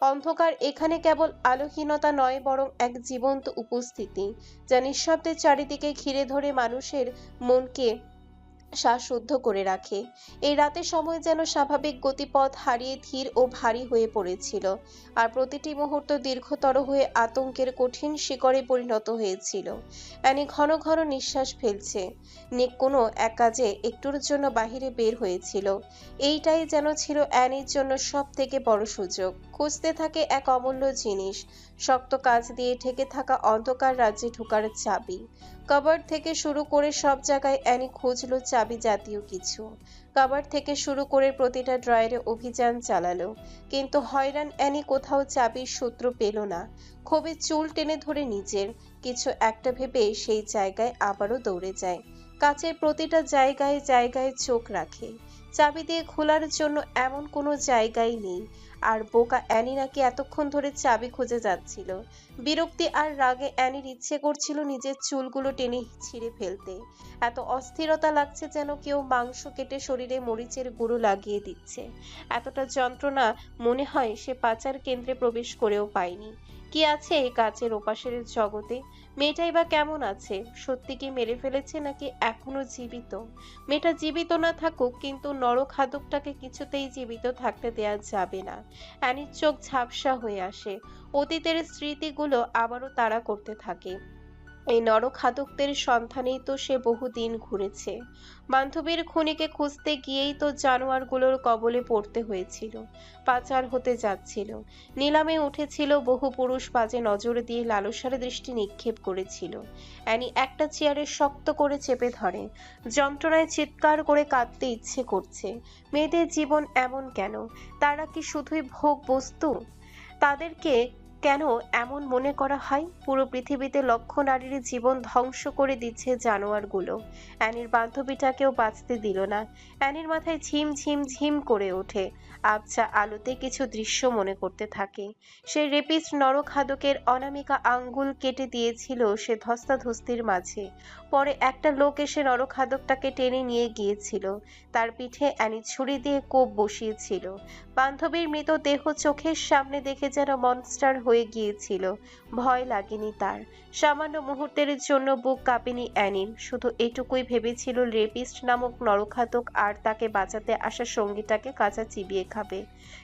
অন্ধকার এখানে কেবল আলোহীনতা নয়, বরং এক জীবন্ত উপস্থিতি, যা নিঃশব্দে চারিদিকে ঘিরে ধরে মানুষের মনকে শ্বাসরুদ্ধ করে রাখে। এই রাতের সময় যেন স্বাভাবিক গতিপথ হারিয়ে ধীর ও ভারী হয়ে পড়েছিল, আর প্রতিটি মুহূর্ত দীর্ঘতর হয়ে আতঙ্কের কঠিন শিকড়ে পরিণত হয়েছিল। অ্যানি ঘন ঘন নিঃশ্বাস ফেলছে। নিক কোনো এক কাজে একটুর জন্য বাহিরে বের হয়েছিল। এইটাই যেন ছিল অ্যানির জন্য সব থেকে বড় সুযোগ। খুঁজতে থাকে এক অমূল্য জিনিস, শক্ত কাজ দিয়ে ঢেকে থাকা অন্ধকার রাজ্যে ঢোকার চাবি। কাবার্ড থেকে শুরু করে সব জায়গায় অ্যানি খুঁজলো চাবি জাতীয় কিছু। কাবার্ড থেকে শুরু করে প্রতিটা ড্রয়ারে অভিযান চালালো, কিন্তু হয়রান অ্যানি কোথাও চাবির সূত্র পেল না। ক্ষোভে চুল টেনে ধরে নিজের কিছু একটা ভেবে সেই জায়গায় আবারও দৌড়ে যায়। কাচের প্রতিটা জায়গায় জায়গায় চোখ রাখে। চাবি দিয়ে খোলার জন্য এমন কোনো জায়গাই নেই। আর বোকা অ্যানি নাকি এতক্ষণ ধরে চাবি খুঁজে যাচ্ছিল। বিরক্তি আর রাগে অ্যানির ইচ্ছে করছিল নিজের চুলগুলো টেনে ছিঁড়ে ফেলতে। এত অস্থিরতা লাগছে যেন কেউ মাংস কেটে শরীরে মরিচের গুঁড়ো লাগিয়ে দিচ্ছে। এতটা যন্ত্রণা মনে হয় সে পাচার কেন্দ্রে প্রবেশ করেও পায়নি। কি আছে এই কাচের ওপাশের জগতে? মেয়েটাই বা কেমন আছে? সত্যি কি মেরে ফেলেছে নাকি এখনো জীবিত? মেয়েটা জীবিত না থাকুক, কিন্তু নরখাদকটাকে কিছুতেই জীবিত থাকতে দেয়া যাবে না। অ্যানির চোখ ঝাপসা হয়ে আসে। অতীতের স্মৃতিগুলো আবারও তাড়া করতে থাকে। এই নরখাদকদের সন্ধানেই তো সে বহুদিন ঘুরেছে। বান্ধবীর খুনিকে খুঁজতে গিয়েই তো জানোয়ারগুলোর কবলে পড়তে হয়েছিল। পাচার হতে যাচ্ছিল, নিলামে উঠেছিল, বহু পুরুষ বাজে নজর দিয়ে লালসার দৃষ্টি নিক্ষেপ করেছিল। অ্যানি একটা চেয়ারে শক্ত করে চেপে ধরে। যন্ত্রণায় চিৎকার করে কাঁদতে ইচ্ছে করছে। মেয়েদের জীবন এমন কেন? তারা কি শুধুই ভোগ বস্তু? তাদেরকে কেন এমন মনে করা হয়? পুরো পৃথিবীতে লক্ষ নারীর জীবন ধ্বংস করে দিচ্ছে জানোয়ারগুলো। অ্যানির বান্ধবীটাকেও বাঁচতে দিল না। অ্যানির মাথায় ঝিম ঝিম ঝিম করে ওঠে। আবছা আলোতে কিছু দৃশ্য মনে করতে থাকে। সেই রেপিস্ট নরখাদকের অনামিকা আঙ্গুল কেটে দিয়েছিল সে ধস্তাধস্তির মাঝে। পরে একটা লোক এসে নরখাদকটাকে টেনে নিয়ে গিয়েছিল। তার পিঠে অ্যানি ছুরি দিয়ে কোপ বসিয়েছিল। বান্ধবীর মৃতদেহ চোখের সামনে দেখে যেন মনস্টার হয়ে গিয়েছিল। ভয় লাগেনি তার। সামান্য মুহূর্তের জন্য বুক কাঁপেনি অ্যানির। শুধু এটুকুই ভেবেছিল রেপিস্ট নামক নরখাদক আর তাকে বাঁচাতে আসা সঙ্গীটাকে কাঁচা চিবিয়ে খাবে।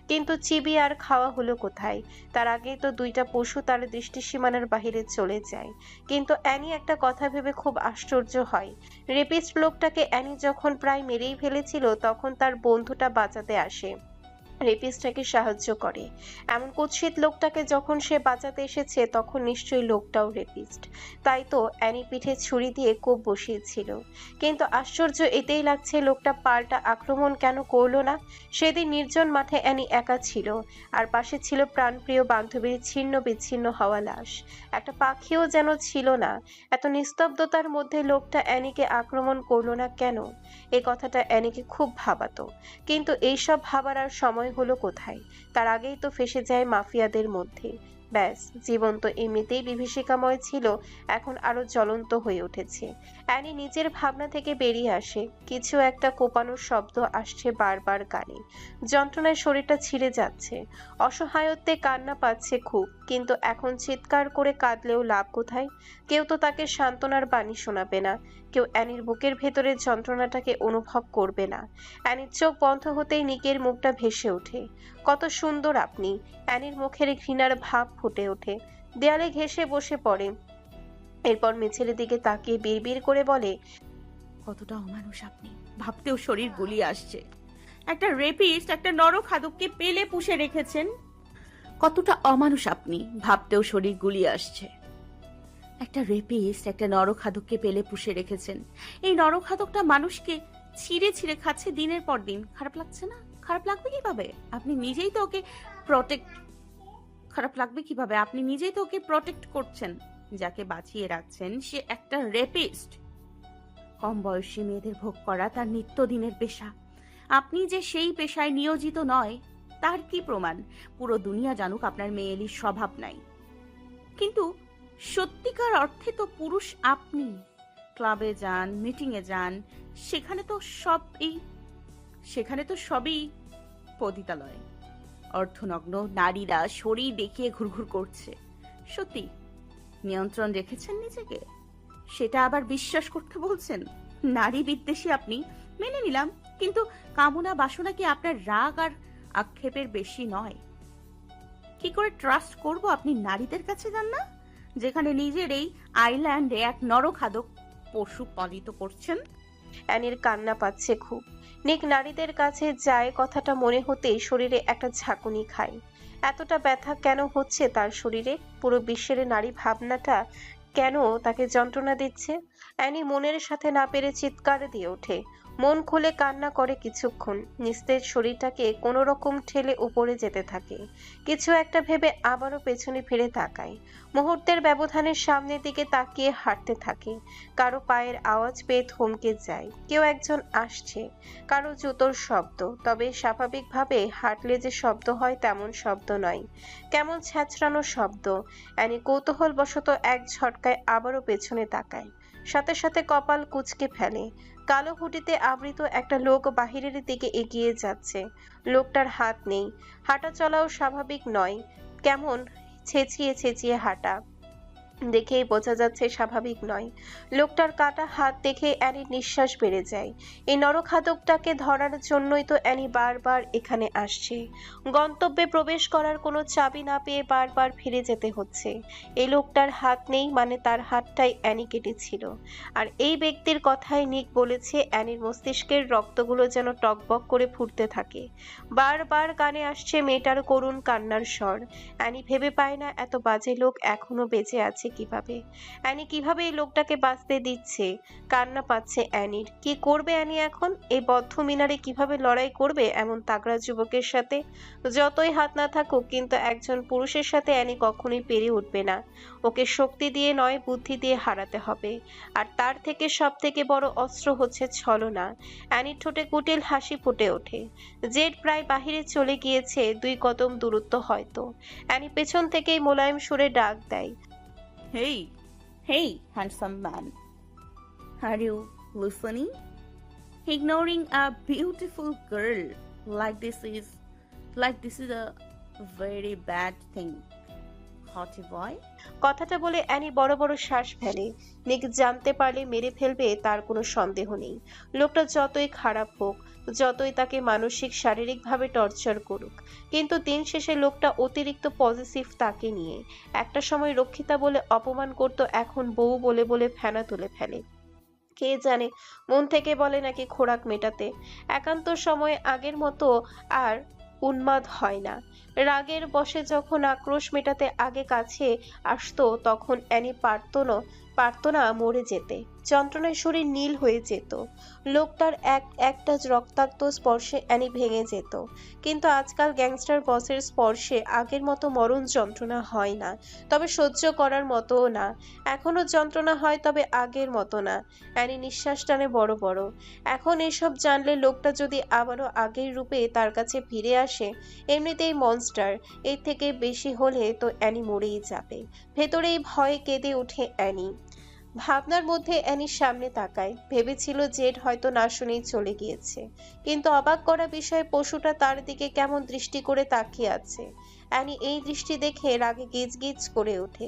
কিন্তু চিবিয়ে আর খাওয়া হলো কোথায়? তার আগেই তো দুইটা পশু তার দৃষ্টিসীমানার বাহিরে চলে যায়। কিন্তু অ্যানি একটা কথা ভেবে খুব আশ্চর্য হয়। রেপিস্ট লোকটাকে অ্যানি যখন প্রায় মেরেই ফেলেছিল, তখন তার বন্ধুটা বাঁচাতে আসে, রেপিস্টটাকে সাহায্য করে। এমন কুৎসিত লোকটাকে যখন সে বাঁচাতে এসেছে, তখন নিশ্চয়ই লোকটাও রেপিস্ট। তাই তো অ্যানি পিঠে ছুরি দিয়ে কোপ বসিয়েছিল। কিন্তু আশ্চর্য এতেই লাগছে, লোকটা পাল্টা আক্রমণ কেন করলো না? সেদিন নির্জন মাঠে অ্যানি একা ছিল, আর পাশে ছিল প্রাণপ্রিয় বান্ধবীর ছিন্ন বিচ্ছিন্ন হওয়া লাশ। একটা পাখিও যেন ছিল না। এত নিস্তব্ধতার মধ্যে লোকটা অ্যানিকে আক্রমণ করলো না কেন? এই কথাটা অ্যানিকে খুব ভাবাতো। কিন্তু এইসব ভাবার আর সময় হলো কোথায়? তার আগেই তো ফেঁসে যায় মাফিয়াদের মধ্যে। ব্যাস, জীবন তো এমনিতেই বিভীষিকাময় ছিল, এখন আরো জ্বলন্ত হয়ে উঠেছে। অ্যানি নিজের ভাবনা থেকে বেরিয়ে আসে। কিছু একটা কোপানোর শব্দ আসছে বারবার কানে। যন্ত্রণায় শরীরটা ছিঁড়ে যাচ্ছে। অসহায়ত্বে কান্না পাচ্ছে খুব, কিন্তু এখন চিৎকার করে কাঁদলেও লাভ কোথায়? কেউ তো তাকে সান্ত্বনার বাণী শোনাবে না। কেউ অ্যানির বুকের ভেতরের যন্ত্রণাটাকে অনুভব করবে না। অ্যানির চোখ বন্ধ হতেই নিকের মুখটা ভেসে ওঠে। কত সুন্দর আপনি! অ্যানির মুখের ঘৃণার ভাব ফুটে ওঠে। দেয়ালে ঘেঁষে বসে পড়ে। এরপর মিছিলের দিকে তাকিয়ে বিড়বিড় করে বলে, কতটা অমানুষ আপনি! ভাবতেও শরীর গুলিয়ে আসছে। একটা রেপিস্ট, একটা নরখাদককে পেলে পুষে রেখেছেন। কতটা অমানুষ আপনি! ভাবতেও শরীর গুলিয়ে আসছে। একটা রেপিস্ট, একটা নরখাদককে পেলে পুষে রেখেছেন। এই নরখাদকটা মানুষকে ছিঁড়ে ছিঁড়ে খাচ্ছে দিনের পর দিন। খারাপ লাগছে না? খারাপ লাগবে কিভাবে? আপনি নিজেই তো ওকে প্রটেক্ট খারাপ লাগবে কিভাবে? আপনি নিজেই তো ওকে প্রটেক্ট করছেন। যাকে বাঁচিয়ে রাখছেন সে একটা রেপিস্ট। কম বয়সী মেয়েদের ভোগ করা তার নিত্যদিনের পেশা। আপনি যে সেই পেশায় নিয়োজিত নয়, তার কি প্রমাণ? পুরো দুনিয়া জানুক আপনার মেয়েলির স্বভাব নাই। কিন্তু সত্যিকার অর্থে তো পুরুষ আপনি। ক্লাবে যান, মিটিংয়ে যান, সেখানে তো সবই পতিতালয়। অর্ধনগ্ন নারীরা শরীর দেখিয়ে ঘুরঘুর করছে। সত্যি নিয়ন্ত্রণ রেখেছেন নিজেকে, সেটা আবার বিশ্বাস করতে বলছেন? নারী বিদ্বেষী আপনি, মেনে নিলাম, কিন্তু কামনা বাসনা কি আপনার রাগ আর আক্ষেপের বেশি নয়? কি করে ট্রাস্ট করব আপনি নারীদের কাছে যান না, যেখানে নিজের এই আইল্যান্ডে এক নরখাদক পশু পালিত করছেন? অ্যানির কান্না পাচ্ছে খুব। নিক নারীদের কাছে যায় কথাটা মনে হতেই শরীরে একটা ঝাঁকুনি খায়। এতটা ব্যথা কেন হচ্ছে তার শরীরে? পুরো বিশ্বের নারী ভাবনাটা কেন তাকে যন্ত্রণা দিচ্ছে? অ্যানি মনের সাথে না পেরে চিৎকার দিয়ে ওঠে। মন খুলে কান্না করে কিছুক্ষণ, নিস্তেজ শরীরটাকে কোনো রকম ঠেলে উপরে যেতে থাকে। কিছু একটা ভেবে আবারও পেছনে ফিরে তাকায়। মুহূর্তের ব্যবধানের সামনের দিকে তাকিয়ে হাঁটতে থাকে। কারো পায়ের আওয়াজ পেয়ে থমকে যায়। কেউ একজন আসছে। কারো জুতোর শব্দ, তবে স্বাভাবিকভাবে হাঁটলে যে শব্দ হয় তেমন শব্দ নয়, কেমন ছ্যাঁচড়ানো শব্দ। অ্যানি কৌতূহলবশত এক ঝটকায় আবারও পেছনে তাকায়, সাথে সাথে কপাল কুঁচকে ফেলে। কালো হুডিতে আবৃত একটা লোক বাহিরের দিকে এগিয়ে যাচ্ছে। লোকটার হাত নেই, হাঁটা চলাও স্বাভাবিক নয়, কেমন ছেঁচিয়ে ছেঁচিয়ে হাঁটা, দেখেই বোঝা যাচ্ছে স্বাভাবিক নয়। লোকটার কাটা হাত দেখে অ্যানির নিঃশ্বাস বেড়ে যায়। এই নরখাদকটাকে ধরার জন্যই তো অ্যানি বারবার এখানে আসছে। গন্তব্যে প্রবেশ করার কোনো চাবি না পেয়ে বারবার ফিরে যেতে হচ্ছে। এই লোকটার হাত নেই মানে তার হাতটাই অ্যানি কেটেছিল। আর এই ব্যক্তির কথাই নিক বলেছে অ্যানির মস্তিষ্কের রক্তগুলো যেন টকবক করে ফুটতে থাকে। বারবার কানে আসছে মেয়েটার করুণ কান্নার স্বর। অ্যানি ভেবে পায় না এত বাজে লোক এখনো বেঁচে আছে কিভাবে। অ্যানি কিভাবে এই লোকটাকে বাঁচতে দিচ্ছে? কান্না পাচ্ছে অ্যানির। কি করবে অ্যানি এখন? এই বদ্ধ মিনারে কিভাবে লড়াই করবে এমন তাগড়া যুবকের সাথে? যতই হাত না থাকুক, কিন্তু একজন পুরুষের সাথে অ্যানি কখনোই পেরে উঠবে না। ওকে শক্তি দিয়ে নয়, বুদ্ধি দিয়ে হারাতে হবে। আর তার থেকে সব থেকে বড় অস্ত্র হচ্ছে ছলনা। অ্যানির ঠোঁটে কুটিল হাসি ফুটে ওঠে। জেড প্রায় বাহিরে চলে গিয়েছে, 2 কদম দূরত্ব হয়তো। অ্যানি পেছন থেকেই মোলায়েম সুরে ডাক দেয়, hey, hey handsome man, are you listening? Ignoring a beautiful girl like this is a very bad thing, hottie boy. কথাটা বলে অ্যানি বড় বড় শ্বাস ফেলে। নিক জানতে পারলে মেরে ফেলবে তার কোনো সন্দেহ নেই। লোকটা যতই খারাপ হোক, যতই তাকে মানসিক শারীরিকভাবে টর্চার করুক, কিন্তু দিন শেষে লোকটা অতিরিক্ত পজিটিভ তাকে নিয়ে। একটা সময় রক্ষিতা বলে অপমান করত, এখন বউ বলে বলে ফেনা তুলে ফেলে। কে জানে, মন থেকে বলে নাকি খোরাক মেটাতে। একান্ত সময়ে আগের মতো আর উন্মাদ হয় না। রাগের বশে যখন আক্রোশ মেটাতে আগে কাছে আসতো, তখন অ্যানি পারতো না মরে যেতে। যন্ত্রণায় শরীর নীল হয়ে যেত। লোকটার একটা রক্তাক্ত স্পর্শে অ্যানি ভেঙে যেত। কিন্তু আজকাল গ্যাংস্টার বসের স্পর্শে আগের মতো মরণ যন্ত্রণা হয় না, তবে সহ্য করার মতোও না। এখনো যন্ত্রণা হয়, তবে আগের মতো না। অ্যানি নিঃশ্বাস টানে বড় বড়। এখন এসব জানলে লোকটা যদি আবারও আগের রূপে তার কাছে ফিরে আসে, এমনিতেই মনস্টার, এর থেকে বেশি হলে তো অ্যানি মরেই যাবে। ভেতরেই ভয়ে কেঁদে ওঠে অ্যানি। ভাবনার মধ্যে অ্যানির সামনে তাকায়। ভেবেছিল জেড হয়তো না শুনেই চলে গিয়েছে, কিন্তু অবাক করা বিষয় পশুটা তার দিকে কেমন দৃষ্টি করে তাকিয়ে আছে। অ্যানি এই দৃষ্টি দেখে রাগে গিজ গিজ করে ওঠে।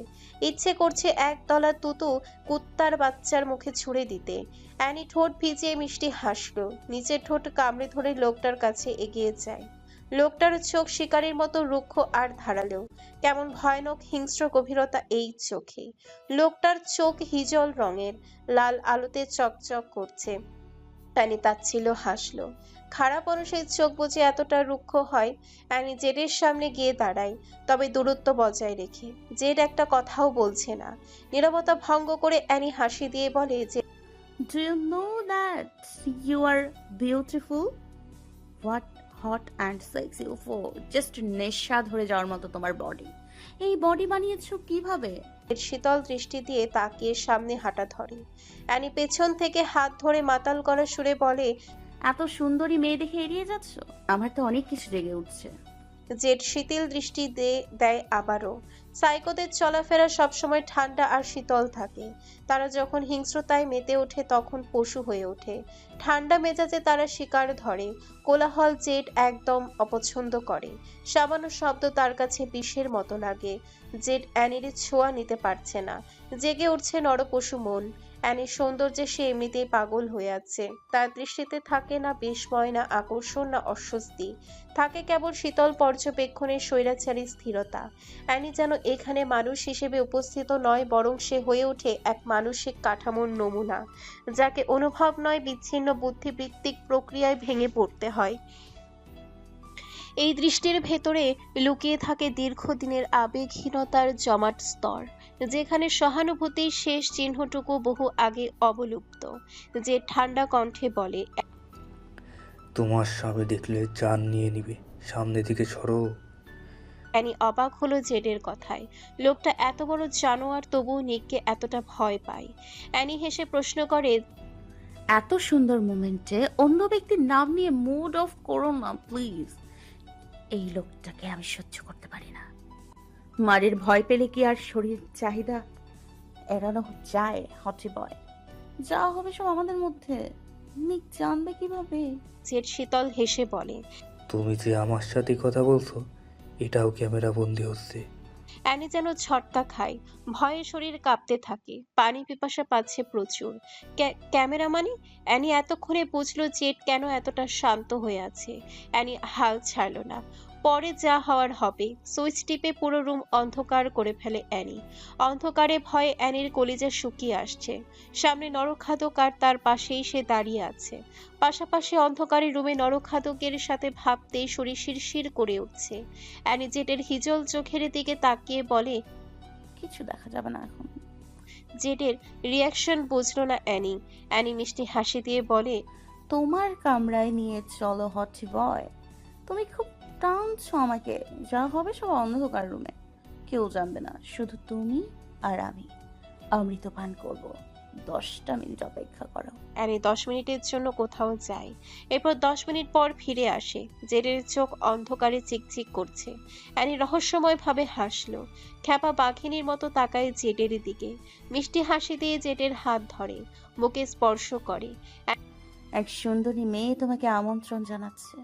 ইচ্ছে করছে একতলা তুতু কুত্তার বাচ্চার মুখে ছুঁড়ে দিতে। অ্যানি ঠোঁট ভিজিয়ে মিষ্টি হাসলো, নিচের ঠোঁট কামড়ে ধরে লোকটার কাছে এগিয়ে যায়। লোকটার চোখ শিকারীর মতো রুক্ষ আর ধারালো, কেমন ভয়ানক হিংস্র গভীরতা এই চোখে। লোকটার চোখ হিজল রঙের, লাল আলোতে চকচক করছে। অ্যানি তাচ্ছিল্য হাসলো। খারাপ মানুষের চোখ বুঝে এতটা রুক্ষ হয়? অ্যানি জেডের সামনে গিয়ে দাঁড়ায়, তবে দূরত্ব বজায় রেখে। জেড একটা কথাও বলছে না। নীরবতা ভঙ্গ করে অ্যানি হাসি দিয়ে বলে যে, Do you know that you are beautiful? What hot and sexy for just নেশা ধরে যাওয়ার মতো তোমার বডি। এই বডি বানিয়েছো কিভাবে? শীতল দৃষ্টি দিয়ে তাকিয়ে সামনে হাঁটা ধরে। অ্যানি পেছন থেকে হাত ধরে মাতাল করা সুরে বলে, এত সুন্দরী মেয়ে দেখে এড়িয়ে যাচ্ছ? আমার তো অনেক কিছু জেগে উঠছে। জেড শিথিল দৃষ্টি দেয় আবারও। সাইকোদের চলাফেরা সবসময় ঠান্ডা আর শীতল থাকে। তারা যখন হিংস্রতায় মেতে ওঠে তখন পশু হয়ে ওঠে। ঠান্ডা মেজাজে তারা শিকার ধরে। কোলাহল জেড একদম অপছন্দ করে। সামান্য শব্দ তার কাছে বিষের মতো লাগে। জেড অ্যানির ছোঁয়া নিতে পারছে না। জেগে উঠছে নরপশু মন। অ্যানির সৌন্দর্যে সে এমনিতেই পাগল হয়ে আছে। তার দৃষ্টিতে থাকে না বিস্ময়, না আকর্ষণ, না অস্বস্তি। থাকে কেবল শীতল পর্যবেক্ষণের স্বৈরাচারী স্থিরতা। অ্যানি যেন এখানে মানুষ হিসেবে উপস্থিত নয়, বরং সে হয়ে ওঠে এক মানসিক কাঠামোর নমুনা, যাকে অনুভব নয় বিচ্ছিন্ন বুদ্ধিবৃত্তিক প্রক্রিয়ায় ভেঙে পড়তে হয়। এই দৃষ্টির ভেতরে লুকিয়ে থাকে দীর্ঘদিনের আবেগহীনতার জমাট স্তর, যেখানে সহানুভূতির শেষ চিহ্নটুকু বহু আগে অবলুপ্ত। যে ঠান্ডা কণ্ঠে বলে, তোমার স্বামী দেখলে জান নিয়ে নিবে, সামনে দিকে সরো। অ্যানি অবাক হলো জেডের কথায়। লোকটা এত বড় জানোয়ার, তবুও নিককে এতটা ভয় পায়। অ্যানি হেসে প্রশ্ন করে, এত সুন্দর মোমেন্টে অন্য ব্যক্তির নাম নিয়ে মুড অফ করো না প্লিজ। এই লোকটাকে আমি সহ্য করতে পারি না। মারের ভয় পেলে কি আর শরীর চাহিদা এড়ানো যায়? হটি বয়, যা হবে সব আমাদের মধ্যে। নিক জানবে কিভাবে? জেড শীতল হেসে বলে। তুমি যে আমার সাথে কথা বলছো, এটাও ক্যামেরা বন্দি হচ্ছে। অ্যানি যেন ঝটকা খায়। ভয়ে শরীর কাঁপতে থাকে। পানি পিপাসা পাচ্ছে প্রচুর। ক্যামেরা মানে? অ্যানি এতক্ষণে বুঝলো জেড কেন এতটা শান্ত হয়ে আছে। অ্যানি হাল ছাড়ল না। পরে যা হওয়ার হবে। সুইচ টিপে পুরো রুম অন্ধকার করে ফেলে অ্যানি। অন্ধকারে ভয়ে অ্যানির কলিজা শুকিয়ে আসছে। সামনে নরখাদক আর তার পাশেই সে দাঁড়িয়ে আছে। পাশাপাশি অন্ধকারে রুমে নরখাদকের সাথে ভাবতেই শরীর শিরশির করে উঠছে। অ্যানি জেডের হিজল চোখের দিকে তাকিয়ে বলে, কিছু দেখা যাবে না এখন। জেডের রিয়াকশন বুঝলো না অ্যানি। অ্যানি মিষ্টি হাসি দিয়ে বলে, তোমার কামরায় নিয়ে চলো হটি বয়। তুমি খুব টানছো আমাকে। যা হবে সব অন্ধকার রুমে, কেউ জানবে না, শুধু তুমি আর আমি। অমৃত পান করবো। 10টা মিনিট অপেক্ষা করো। অ্যানি 10 মিনিটের জন্য কোথাও যায়। এরপর 10 মিনিট পর ফিরে আসে। জেডের চোখ অন্ধকারে চিকচিক করছে। অ্যানি রহস্যময়ভাবে হাসলো। খ্যাপা বাঘিনীর মতো তাকায় জেডের দিকে। মিষ্টি হাসি দিয়ে জেডের হাত ধরে, বুকে স্পর্শ করে। এক সুন্দরী মেয়ে তোমাকে আমন্ত্রণ জানাচ্ছে।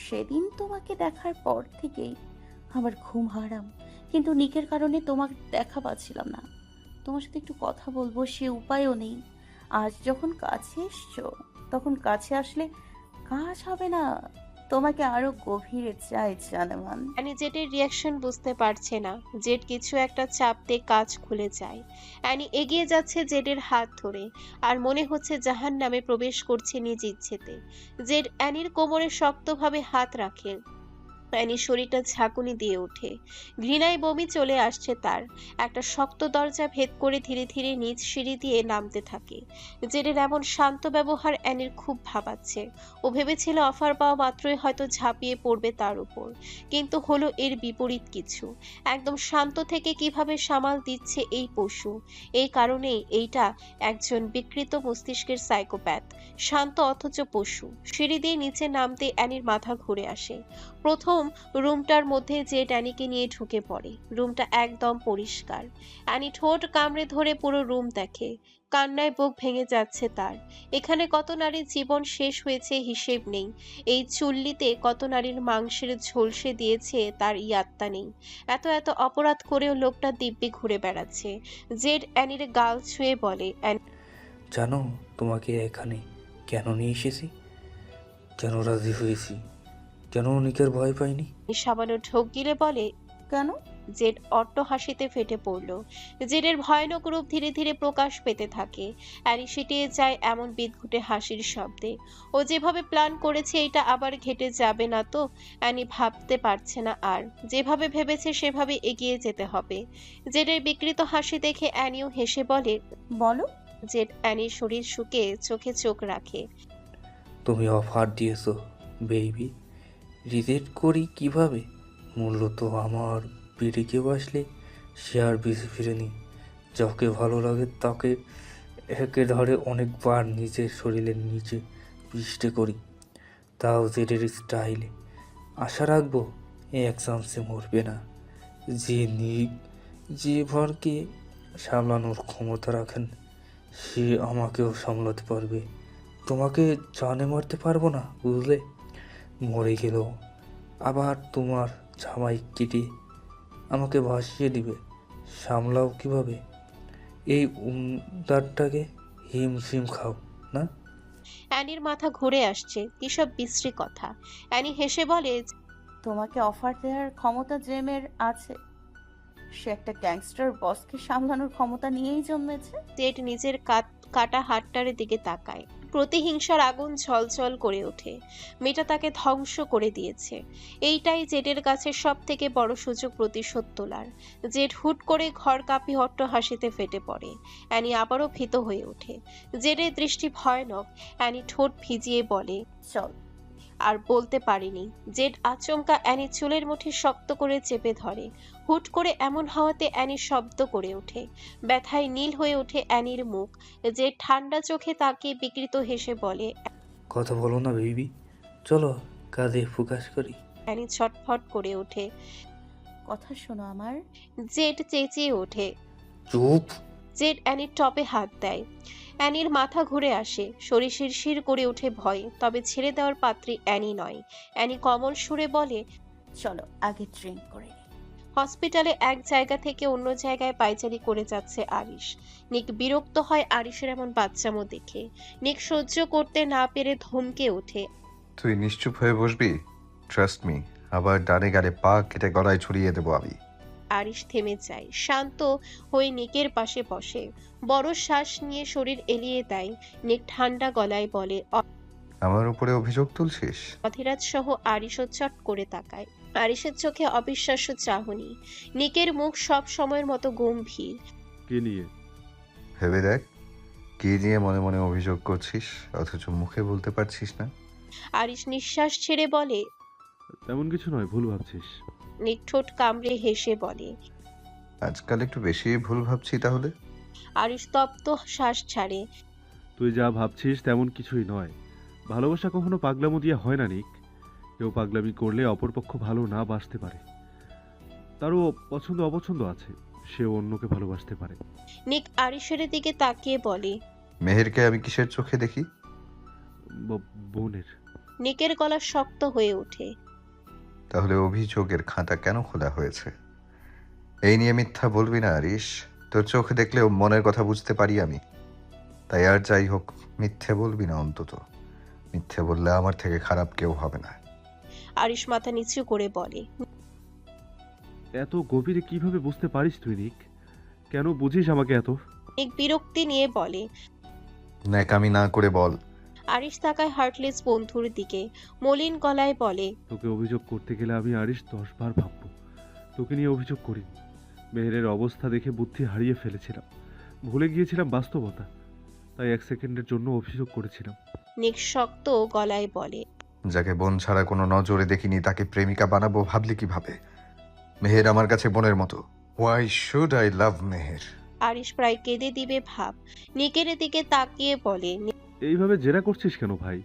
সেদিন তোমাকে দেখার পর থেকেই আমার ঘুম হারাম, কিন্তু নিকের কারণে তোমার দেখা পাচ্ছিলাম না। তোমার সাথে একটু কথা বলবো, সে উপায়ও নেই। আজ যখন কাছে এসছো, তখন কাছে আসলে কাজ হবে না। তোমাকে আরো গভীরে চাই জানেমান। অ্যানি জেডের রিয়াকশন বুঝতে পারছে না। জেড কিছু একটা চাপতে কাজ খুলে যায়। অ্যানি এগিয়ে যাচ্ছে জেডের হাত ধরে, আর মনে হচ্ছে জাহান্নামে প্রবেশ করছে নিজ ইচ্ছেতে। জেড অ্যানির কোমরে শক্তভাবে হাত রাখে। অ্যানির শরীরটা ঝাঁকুনি দিয়ে ওঠে। ঘৃণায় বমি চলে আসছে তার। একটা শক্ত দরজা ভেদ করে ধীরে ধীরে নিচ সিঁড়ি দিয়ে নামতে থাকে। জেডের এমন শান্ত ব্যবহার অ্যানির খুব ভাবাচ্ছে। ও ভেবেছিল অফার পাওয়া মাত্রই হয়তো ঝাঁপিয়ে পড়বে তার উপর, কিন্তু হলো এর বিপরীত কিছু। একদম শান্ত থেকে কিভাবে সামাল দিচ্ছে এই পশু। এই কারণেই এইটা একজন বিকৃত মস্তিষ্কের সাইকোপ্যাথ। শান্ত অথচ পশু। সিঁড়ি দিয়ে নিচে নামতে অ্যানির মাথা ঘুরে আসে। প্রথম রুমটার মধ্যে যে অ্যানিকে নিয়ে ঢুকে পড়ে। রুমটা একদম পরিষ্কার। অ্যানি ঠোঁট কামড়ে ধরে পুরো রুম দেখে। কান্নায় বুক ভেঙে যাচ্ছে তার। এখানে কত নারীর জীবন শেষ হয়েছে হিসেব নেই। এই চুল্লিতে কত নারীর মাংসের ঝলসে দিয়েছে তার ইয়াত্তা নেই। এত এত অপরাধ করেও লোকটা দিব্যি ঘুরে বেড়াচ্ছে। জেড অ্যানির গাল ছুঁয়ে বলে, জানো তোমাকে এখানে কেন নিয়ে এসেছি? কেন রাজি হয়েছি? কেন নিকের ভয় পাইনি? সামান্য ঢোক গিলে বলে, কেন? জেড অট্ট হাসিতে ফেটে পড়ল। জেডের ভয়ানক রূপ ধীরে ধীরে প্রকাশ পেতে থাকে। অ্যানি সিটিয়ে যায় এমন বিদঘুটে হাসির শব্দে। ও যেভাবে প্ল্যান করেছে এটা আবার ঘেটে যাবে না তো? অ্যানি ভাবতে পারছে না আর। যেভাবে ভেবেছে সেভাবে এগিয়ে যেতে হবে। জেডের বিকৃত হাসি দেখে অ্যানিও হেসে বলে, বলো। জেড অ্যানির শরীর শুকে চোখে চোখ রাখে। তুমি অফার দিয়েছো বেবি, রিজেক্ট করি কিভাবে? মূল্য তো আমার বেড়ে কেউ আসলে সে আর বেশি ফিরেনি। যাকে ভালো লাগে তাকে একে ধরে অনেকবার নিজের শরীরের নিচে পিষ্টে করি, তাও জেডের স্টাইলে। আশা রাখবো এক চান্সে মরবে না। যে ভরকে সামলানোর ক্ষমতা রাখেন সে আমাকেও সামলাতে পারবে। তোমাকে জানে মারতে পারবো না, বুঝলে? মরে গেলেও আবার তোমার জামাই কেটে আমাকে ভাসিয়ে দিবে। সামলাও কিভাবে এই উমদারটাকে? হিমশিম খাও না? অ্যানির মাথা ঘুরে আসছে, কিসব বিশ্রী কথা। অ্যানি হেসে বলে, তোমাকে অফার দেওয়ার ক্ষমতা যে মেয়ের আছে সে একটা গ্যাংস্টার বসকে সামলানোর ক্ষমতা নিয়েই জন্মেছে। জেড নিজের কাটা হাতটার দিকে তাকায়। প্রতিহিংসার আগুন ঝলঝল করে ওঠে। মেয়েটা তাকে ধ্বংস করে দিয়েছে। এইটাই জেডের কাছে সব থেকে বড় সুযোগ প্রতিশোধ তোলার। জেড হুট করে ঘর কাঁপি হাসিতে ফেটে পড়ে। অ্যানি আবারও ভীত হয়ে ওঠে। জেডের দৃষ্টি ভয়ানক। অ্যানি ঠোঁট ভিজিয়ে বলে, চল। আর বলতে পারিনি। জেড আচমকা অ্যানির চুলের মুঠি শক্ত করে চেপে ধরে। হুট করে এমন হাওয়াতে অ্যানি শব্দ করে ওঠে। ব্যথায় নীল হয়ে ওঠে অ্যানির মুখ। জেড ঠান্ডা চোখে তাকিয়ে বিকৃত হেসে বলে, কথা বলো না বেবি, চলো কাঁধে ফোকাস করি। অ্যানি ছটফট করে ওঠে। কথা শোনো আমার। জেড চেঁচিয়ে ওঠে। চুপ! জেড অ্যানির টপে হাত দেয়। অ্যানির মাথা ঘুরে আসে, শরীর শিরশির করে ওঠে ভয়ে। তবে ছেড়ে দেওয়ার পাত্রী অ্যানি নয়। অ্যানি কোমল সুরে বলে, চলো আগে ড্রিঙ্ক করে নিই। হসপিটালে এক জায়গা থেকে অন্য জায়গায় পায়চারি করে যাচ্ছে আরিশ। নিক বিরক্ত হয় আরিশের এমন বাচ্চামো দেখে। নিক সহ্য করতে না পেরে ধমকে ওঠে। তুই নিশ্চুপ হয়ে বসবি? ট্রাস্ট মি, আবার ডানে গালে পা কেটে গলায় ছড়িয়ে দেবো আমি। আরিশ থেমে যায়, শান্ত হয়ে নিকের পাশে বসে। বড় শ্বাস নিয়ে শরীর এলিয়ে দেয়। নিক ঠান্ডা গলায় বলে, আমার উপরে অভিযোগ তুলছিস? অধীরাজ সহ আরিশও চট করে তাকায়। আরিশের চোখে অবিশ্বাস্য চাহনি। নিকের মুখ সব সময়ের মতো গম্ভীর। কে নিয়ে? ভেবে দেখ, কি নিয়ে মনে মনে অভিযোগ করছিস অথচ মুখে বলতে পারছিস না? আরিশ নিঃশ্বাস ছেড়ে বলে, তেমন কিছু নয়, ভুল ভাবছিস। নিক ঠোঁট কামড়ে হেসে বলে। আজকাল একটু বেশি ভুল ভাবছি তাহলে? আরিশ তপ্ত শ্বাস ছাড়ে। তুই যা ভাবছিস তেমন কিছুই নয়। ভালোবাসা কখনো পাগলামো দিয়ে হয় না নিক। কেউ পাগলামি করলে অপরপক্ষ ভালো না বাসতে পারে। তারও পছন্দ অপছন্দ আছে, সেও অন্যকে ভালোবাসতে পারে। নিক আরিশের দিকে তাকিয়ে বলে, মেহেরকে আমি কিসের চোখে দেখি? বোনের। নিকের গলা শক্ত হয়ে ওঠে। তাহলে অভিযোগের খাতা কেন খোলা হয়েছে? এই নিয়ে মিথ্যা বলবি না আরিশ। তোর চোখে দেখলেও মনের কথা বুঝতে পারি আমি। তাই আর যাই হোক, মিথ্যে বলবি না অন্তত। মিথ্যে বললে আমার থেকে খারাপ কেউ হবে না। আরিশ মাথা নিচু করে বলে, এত গভীরে কিভাবে বুঝতে পারিস তুই নিক? কেন বুঝিস আমাকে এত? নিক বিরক্তি নিয়ে বলে। ন্যাকামি না করে বল। আরিশ তাকায় হার্টলেস বন্ধুর দিকে, মলিন গলায় বলে, তোকে অভিযোগ করতে গেলে আমি আরিশ 10 বার ভাববো। তোকে নিয়ে অভিযোগ করিনি। মেহেরের অবস্থা দেখে বুদ্ধি হারিয়ে ফেলেছিলাম, ভুলে গিয়েছিলাম বাস্তবতা। তাই 1 সেকেন্ডের জন্য অভিযোগ করেছিলাম। নিক শক্ত গলায় বলে, যাকে বোন ছাড়া কোনো নজরে দেখিনি তাকে প্রেমিকা বানাবো ভাবলি কিভাবে? মেহের আমার কাছে বোনের মতো। Why should I love Meher? Arish প্রায় কেঁদে দিবে ভাব। নিকের দিকে তাকিয়ে বলে। এইভাবে জেরা করছিস কেন ভাই?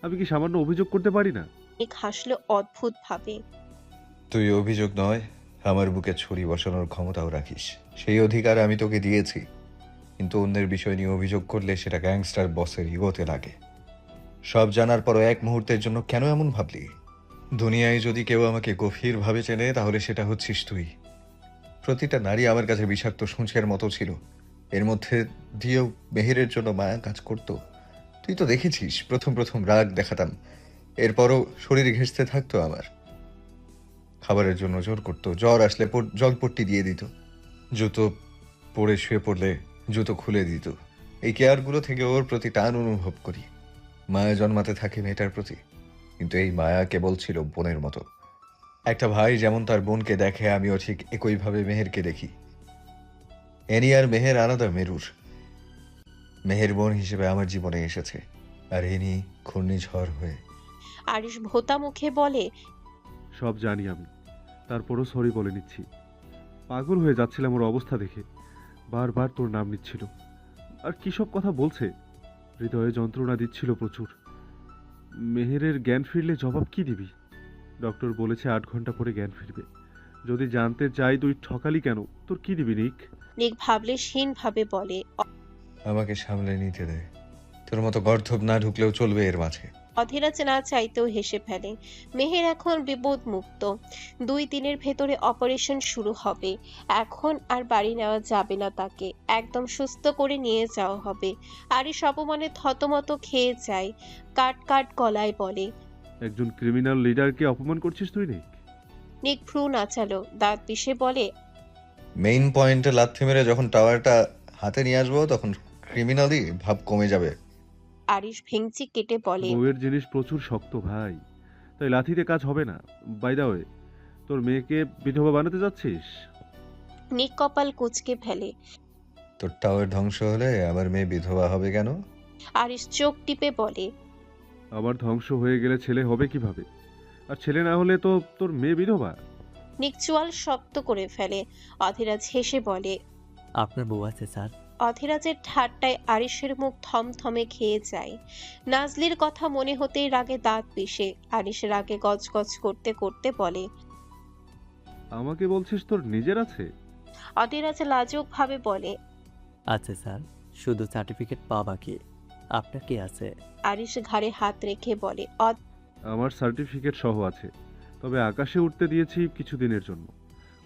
আমি কি সামান্য অভিযোগ করতে পারি না? নিক হাসলো অদ্ভুত ভাবে। তুই অভিযোগ নয়, আমার বুকে ছুরি বসানোর ক্ষমতাও রাখিস। সেই অধিকার আমি তোকে দিয়েছি। কিন্তু অন্যের বিষয় নিয়ে অভিযোগ করলে সেটা গ্যাংস্টার বসের ইগোতে লাগে। সব জানার পরও এক মুহূর্তের জন্য কেন এমন ভাবলি? দুনিয়ায় যদি কেউ আমাকে গভীরভাবে চেনে তাহলে সেটা হচ্ছিস তুই। প্রতিটা নারী আমার কাছে বিষাক্ত সূঁচের মতো ছিল। এর মধ্যে দিয়েও মেহেরের জন্য মায়া কাজ করত। তুই তো দেখেছিস, প্রথম প্রথম রাগ দেখাতাম, এরপরও শরীর ঘেঁষতে থাকতো আমার। খাবারের জন্য জোর করতো, জ্বর আসলে জলপট্টি দিয়ে দিত, জুতো পরে শুয়ে পড়লে জুতো খুলে দিত। এই কেয়ারগুলো থেকে ওর প্রতি টান অনুভব করি। মায়া জন্মাতে থাকে মেয়েটার প্রতি, কিন্তু এই মায়া কেবল ছিল বোনের মতো। একটা ভাই যেমন তার বোনকে দেখে, আমিও ঠিক একইভাবে মেহেরকে দেখি। এনি আর মেহের আলাদা মেরুর। মেহের বোন হিসেবে আমার জীবনে এসেছে, আর এনি ঘূর্ণিঝড় হয়ে। আরিশ ভোতা মুখে বলে, সব জানি আমি, তারপরও সরি বলে নিচ্ছি। পাগল হয়ে যাচ্ছিলাম ওর অবস্থা দেখে। বারবার তোর নাম নিচ্ছিল। আর কী সব কথা বলছে! হৃদয়ে যন্ত্রণা দিচ্ছিল প্রচুর। মেহেরের জ্ঞান ফিরলে জবাব কি দিবি? ডক্টর বলেছে 8 ঘন্টা পরে জ্ঞান ফিরবে। যদি জানতে চাই তুই ঠকালি কেন, তোর কি দিবি নিক? নিক ভাবলেশহীন ভাবে বলে। আমাকে সামলে নিতে দে। তোর মতো গর্ধব না ঢুকলেও চলবে এর মাঝে। অধীরাজ না চাইতেও হেসে ফেলে। মেহের এখন বিপদ মুক্ত। 2 দিনের ভেতরে অপারেশন শুরু হবে। এখন আর বাড়ি নেওয়া যাবে না তাকে, একদম সুস্থ করে নিয়ে যাওয়া হবে। আরিশ অপমানে থতমত খেয়ে যায়, কাট কাট গলায় বলে। একজন ক্রিমিনাল লিডারকে অপমান করছিস তুই নিক? নিক ভ্রু নাচালো, দাঁত পিষে বলে। মেইন পয়েন্টে লাথি মেরে যখন টাওয়ারটা হাতে নিয়ে আসবো তখন ক্রিমিনালি ভাব কমে যাবে। আরিশ ভেঙচি কেটে বলে। বউয়ের জিনিস প্রচুর শক্ত ভাই, তাই লাথিতে কাজ হবে না। বাই দা ওয়ে, তোর মেয়েকে বিধবা বানাতে যাচ্ছিস? নিক কপাল কুঁচকে ফেলে। তোর টাওয়ার ধ্বংস হলে আমার মেয়ে বিধবা হবে কেন? আরিশ চোখ টিপে বলে। আবার ধ্বংস হয়ে গেলে ছেলে হবে কিভাবে? আর ছেলে না হলে তো তোর মেয়ে বিধবা। নিক চোয়াল শক্ত করে ফেলে। অধীরাজ হেসে বলে। আপনার বউ আছে স্যার? অধীরাজের ঠাট্টায় আরিশের মুখ থমথমে খেয়ে যায়। নাজলির কথা মনে হতেই রাগে দাঁত পিষে। আরিশ রাগে গজগজ করতে করতে বলে। আমাকে বলছিস তোর নিজের আছে? অধীরাজ লাজুক ভাবে বলে। আছে স্যার, শুধু সার্টিফিকেট পাওয়া বাকি। আপনার কি আছে? আরিশ ঘাড়ে হাত রেখে বলে। আমার সার্টিফিকেট সহ আছে, তবে আকাশে উঠতে দিয়েছি কিছুদিনের জন্য।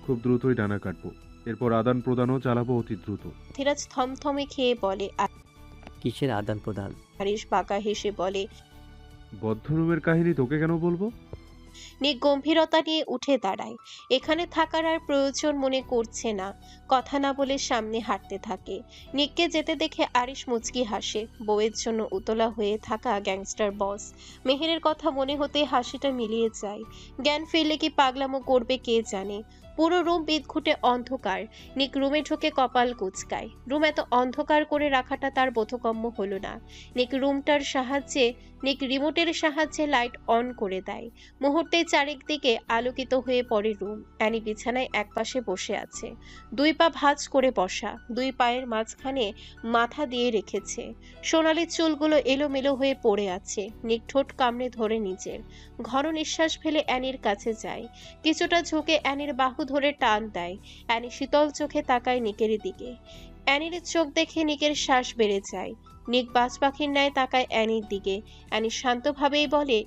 খুব দ্রুতই ডানা কাটবো, এরপর আদান প্রদানও চালাবো অতি দ্রুত। অধীরাজ থমথমে খেয়ে বলে। কিসের আদান প্রদান? আরিশ বাঁকা হেসে বলে। বদ্ধরুমের কাহিনী তোকে কেন বলবো? নিক গম্ভীরতা নিয়ে উঠে দাঁড়ায়। এখানে থাকার আর প্রয়োজন মনে করছে না। কথা না বলে সামনে হাঁটতে থাকে। নিককে যেতে দেখে আরিশ মুচকি হাসে। বউয়ের জন্য উতলা হয়ে থাকা গ্যাংস্টার বস মেহেরের কথা মনে হতে হাসিটা মিলিয়ে যায়। জ্ঞান ফিরলে কি পাগলামো করবে কে জানে। পুরো রুম বিদঘুটে অন্ধকার। নিক রুমে ঢুকে কপাল কুঁচকায়। রুম এত অন্ধকার করে রাখাটা তার বোধগম্য হলো না। নিক রিমোটের সাহায্যে লাইট অন করে দেয়। মুহূর্তে চারিদিকে আলোকিত হয়ে পড়ে রুম। অ্যানি বিছানায় একপাশে বসে আছে। 2 পা ভাঁজ করে বসা, 2 পায়ের মাঝখানে মাথা দিয়ে রেখেছে। সোনালি চুলগুলো এলোমেলো হয়ে পড়ে আছে। নিক ঠোঁট কামড়ে ধরে নিজের। ঘন নিঃশ্বাস ফেলে অ্যানির কাছে যায়। কিছুটা ঝুঁকে অ্যানির বাহু ধরে টান দেয়। অ্যানি শীতল চোখে তাকায় নিকের দিকে। অ্যানির চোখ দেখে নিকের শ্বাস বেড়ে যায়। নিক বাজ পাখির ন্যায় তাকায় অ্যানির দিকে। অ্যানি শান্তভাবেই বলে।